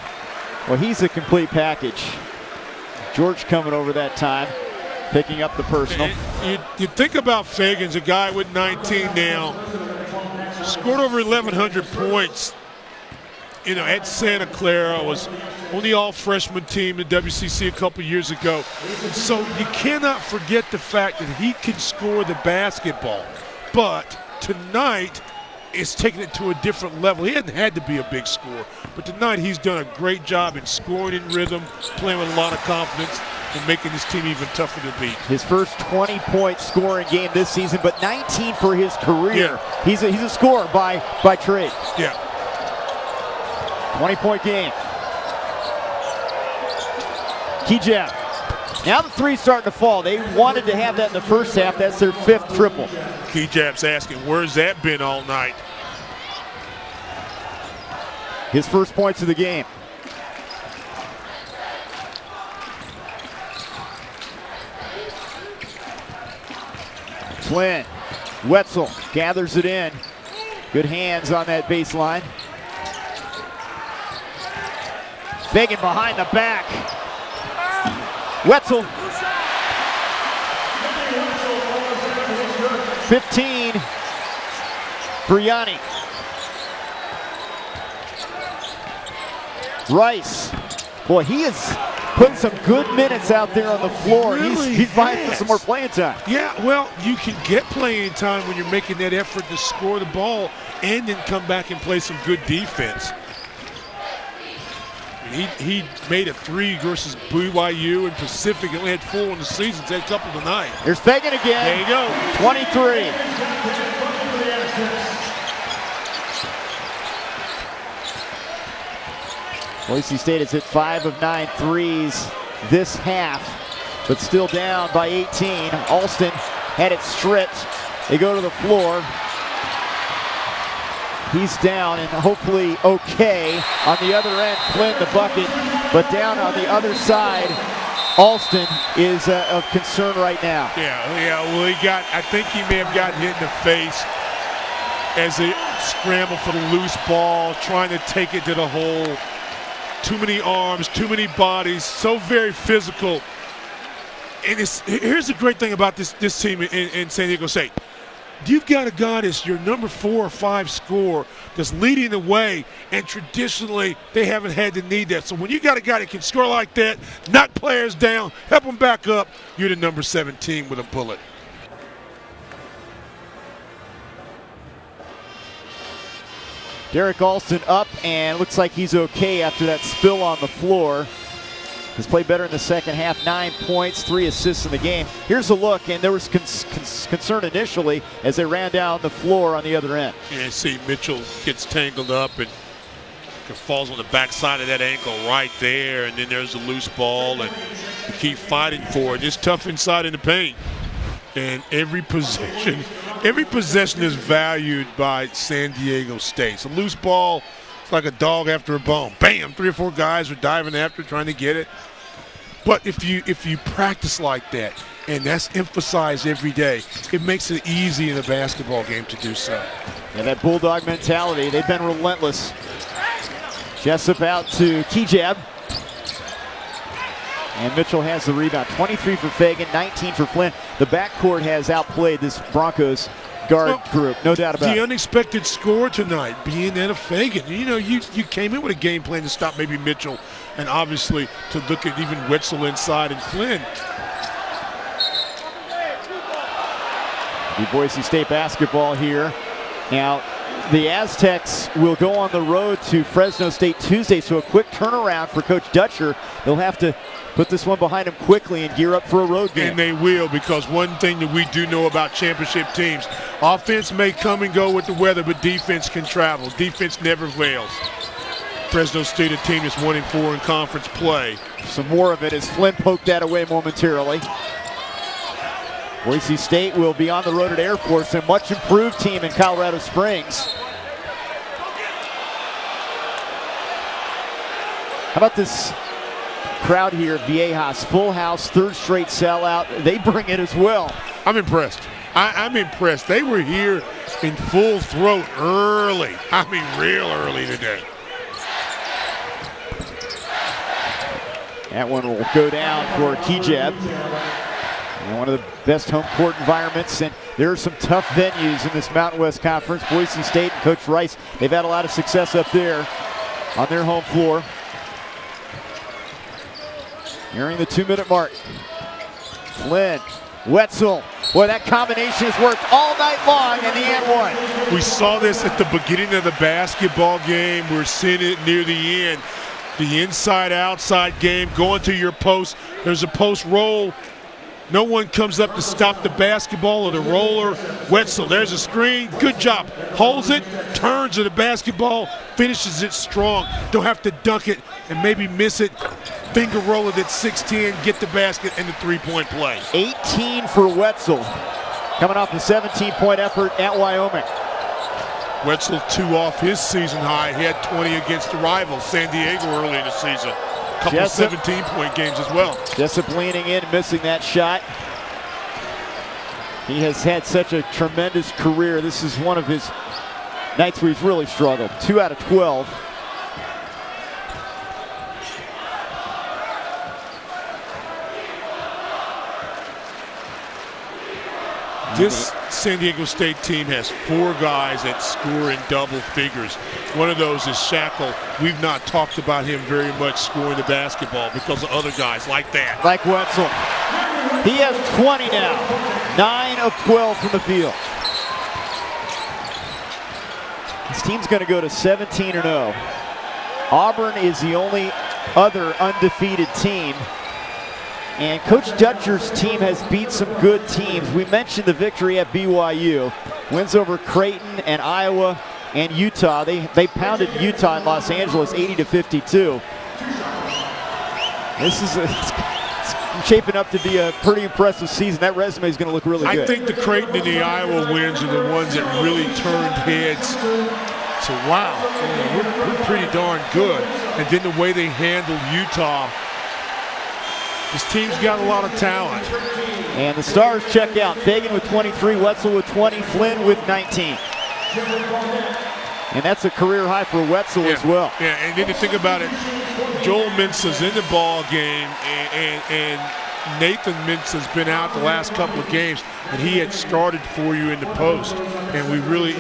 Well, he's a complete package. George coming over that time, picking up the personal. You think about Feagin's a guy with 19 now, scored over 1,100 points. You know, at Santa Clara, was on the all-freshman team in WCC a couple years ago. So you cannot forget the fact that he can score the basketball. But tonight, it's taking it to a different level. He hasn't had to be a big scorer, but tonight he's done a great job in scoring in rhythm, playing with a lot of confidence, and making this team even tougher to beat. His first 20-point scoring game this season, but 19 for his career. Yeah. He's a scorer by trade. Yeah. 20-point game. Key jab. Now the 3's starting to fall. They wanted to have that in the first half. That's their 5th triple. Key jab's asking, where's that been all night? His first points of the game. Flynn. Wetzel gathers it in. Good hands on that baseline. Feagin behind the back. Wetzel. 15 for Yanni. Rice. Boy, he is putting some good minutes out there on the floor. Really he's vying for some more playing time. Yeah, well, you can get playing time when you're making that effort to score the ball and then come back and play some good defense. He made a 3 versus BYU and Pacific. He only had 4 in the season. Had a couple tonight. Here's Feagin again. There you go. 23. Boise State has hit 5 of 9 threes this half, but still down by 18. Alston had it stripped. They go to the floor. He's down and hopefully okay. On the other end, Flynn the bucket, but down on the other side, Alston is of concern right now. Yeah. Well, I think he may have gotten hit in the face as they scramble for the loose ball, trying to take it to the hole. Too many arms, too many bodies, so very physical. And here's the great thing about this team in San Diego State. You've got a guy that's your number 4 or 5 scorer that's leading the way, and traditionally they haven't had to need that. So when you got a guy that can score like that, knock players down, help them back up, you're the number 17 with a bullet. Derek Alston up and looks like he's okay after that spill on the floor. has played better in the second half. 9 points, 3 assists in the game. Here's a look, and there was concern initially as they ran down the floor on the other end. And see Mitchell gets tangled up and falls on the backside of that ankle right there, and then there's a loose ball, and you keep fighting for it. It's tough inside in the paint, and every possession is valued by San Diego State. So loose ball, it's like a dog after a bone. Bam! 3 or 4 guys are diving after, trying to get it. But if you practice like that, and that's emphasized every day, it makes it easy in a basketball game to do so. And that Bulldog mentality, they've been relentless. Jessup out to Kejab. And Mitchell has the rebound. 23 for Feagin, 19 for Flynn. The backcourt has outplayed this Broncos guard group, no doubt about it. The unexpected score tonight being that of Feagin. You know, you came in with a game plan to stop maybe Mitchell, and obviously to look at even Wetzel inside and Flynn. The Boise State basketball here. Now, the Aztecs will go on the road to Fresno State Tuesday, so a quick turnaround for Coach Dutcher. They'll have to put this one behind him quickly and gear up for a road game. And they will, because one thing that we do know about championship teams, offense may come and go with the weather, but defense can travel. Defense never fails. Fresno State, a team that's 1-4 in conference play. Some more of it as Flynn poked that away momentarily. Boise State will be on the road at Air Force, a much improved team in Colorado Springs. How about this crowd here at Viejas? Full house, 3rd straight sellout. They bring it as well. I'm impressed. I'm impressed. They were here in full throat early. I mean, real early today. That one will go down for Kejab. And one of the best home court environments, and there are some tough venues in this Mountain West Conference. Boise State and Coach Rice, they've had a lot of success up there on their home floor. Nearing the 2-minute mark. Flynn, Wetzel. Boy, that combination has worked all night long in the and one. We saw this at the beginning of the basketball game. We're seeing it near the end. The inside-outside game, going to your post. There's a post roll. No one comes up to stop the basketball or the roller. Wetzel, there's a screen. Good job. Holds it, turns to the basketball, finishes it strong. Don't have to dunk it and maybe miss it. Finger roll it at 6'10", get the basket and the 3-point play. 18 for Wetzel, coming off the 17-point effort at Wyoming. Wetzel 2 off his season high. He had 20 against the rival, San Diego, early in the season. Couple 17-point games as well. Jessup leaning in, missing that shot. He has had such a tremendous career. This is one of his nights where he's really struggled. 2 out of 12. This San Diego State team has 4 guys that score in double figures. One of those is Shackle. We've not talked about him very much scoring the basketball because of other guys like that. Like Wetzel. He has 20 now. 9 of 12 from the field. This team's going to go to 17-0. Auburn is the only other undefeated team. And Coach Dutcher's team has beat some good teams. We mentioned the victory at BYU. Wins over Creighton and Iowa and Utah. They pounded Utah in Los Angeles 80-52. This is it's shaping up to be a pretty impressive season. That resume is going to look really good. I think the Creighton and the Iowa wins are the ones that really turned heads. So, wow, we're pretty darn good. And then the way they handled Utah. This team's got a lot of talent. And the Stars check out. Feagin with 23, Wetzel with 20, Flynn with 19. And that's a career high for Wetzel as well. Yeah, and then to think about it, Joel Mensah's in the ball game, and Nathan Mensah's been out the last couple of games, and he had started for you in the post. And we really,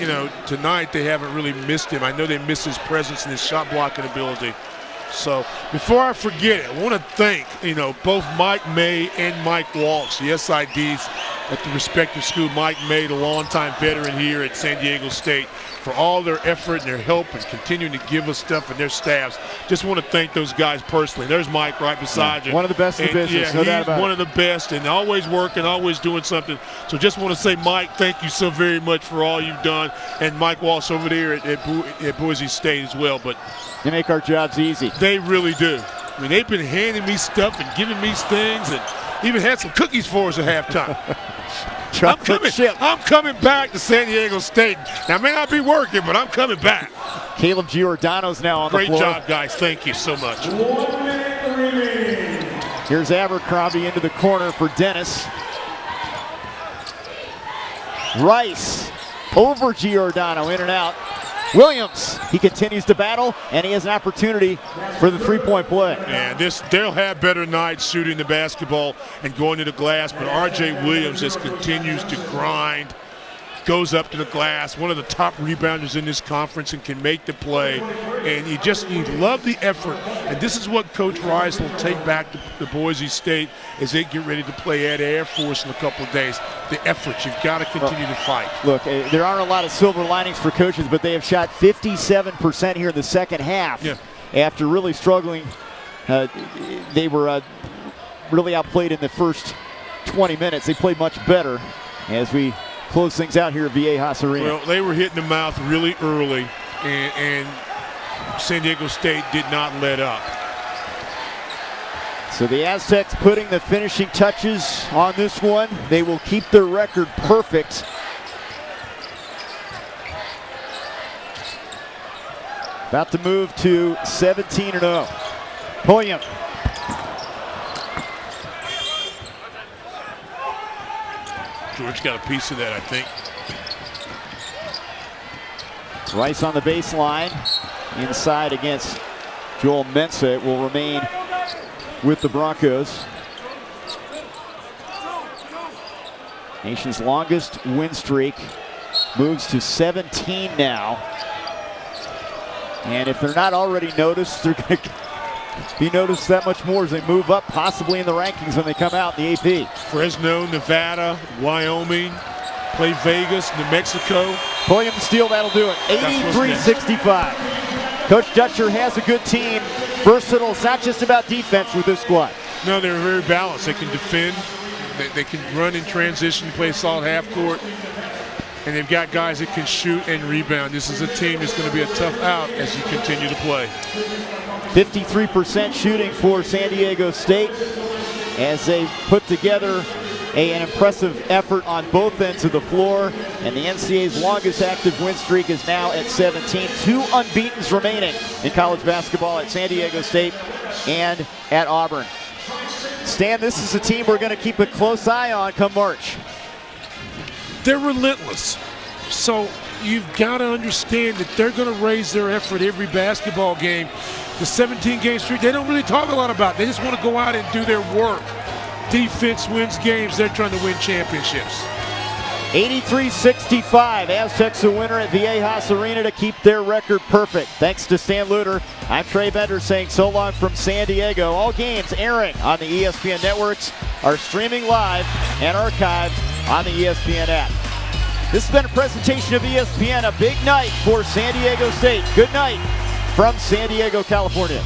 tonight they haven't really missed him. I know they miss his presence and his shot blocking ability. So before I forget it, I want to thank, both Mike May and Mike Walsh, the SIDs, at the respective school. Mike May, the longtime veteran here at San Diego State, for all their effort and their help and continuing to give us stuff, and their staffs. Just want to thank those guys personally. There's Mike right beside you. One of the best in the business, no doubt about it. One of the best, and always working, always doing something. So just want to say, Mike, thank you so very much for all you've done. And Mike Walsh over there at Boise State as well. But they make our jobs easy. They really do. I mean, they've been handing me stuff and giving me things, and even had some cookies for us at halftime. I'm coming back to San Diego State. Now, I may not be working, but I'm coming back. Caleb Giordano's now on the floor. Great job, guys. Thank you so much. Here's Abercrombie into the corner for Dennis. Rice over Giordano, in and out. Williams, he continues to battle, and he has an opportunity for the three-point play. And they'll have better nights shooting the basketball and going to the glass, but R.J. Williams just continues to grind, goes up to the glass, one of the top rebounders in this conference, and can make the play. And you love the effort. And this is what Coach Rice will take back to Boise State as they get ready to play at Air Force in a couple of days. The effort, you've got to continue to fight. Look, there aren't a lot of silver linings for coaches, but they have shot 57% here in the second half. Yeah. After really struggling. They were really outplayed in the first 20 minutes. They played much better as we close things out here at Viejas Arena. Well, they were hitting the mouth really early, and San Diego State did not let up. So the Aztecs putting the finishing touches on this one. They will keep their record perfect. About to move to 17-0. Pulliam. George got a piece of that, I think. Rice on the baseline. Inside against Joel Mensah. It will remain with the Broncos. Nation's longest win streak moves to 17 now. And if they're not already noticed, they're going to be noticed that much more as they move up, possibly in the rankings when they come out in the AP. Fresno, Nevada, Wyoming, play Vegas, New Mexico. Pulliam steal, that'll do it. 83-65. Coach Dutcher has a good team. Versatile. It's not just about defense with this squad. No, they're very balanced. They can defend. They can run in transition, play solid half court. And they've got guys that can shoot and rebound. This is a team that's going to be a tough out as you continue to play. 53% shooting for San Diego State as they put together an impressive effort on both ends of the floor. And the NCAA's longest active win streak is now at 17. 2 unbeatens remaining in college basketball at San Diego State and at Auburn. Stan, this is a team we're going to keep a close eye on come March. They're relentless. So you've got to understand that they're going to raise their effort every basketball game. The 17-game streak, they don't really talk a lot about it. They just want to go out and do their work. Defense wins games. They're trying to win championships. 83-65. Aztecs the winner at Viejas Arena to keep their record perfect. Thanks to Stan Luter. I'm Trey Bender saying so long from San Diego. All games airing on the ESPN networks are streaming live and archived on the ESPN app. This has been a presentation of ESPN, a big night for San Diego State. Good night from San Diego, California.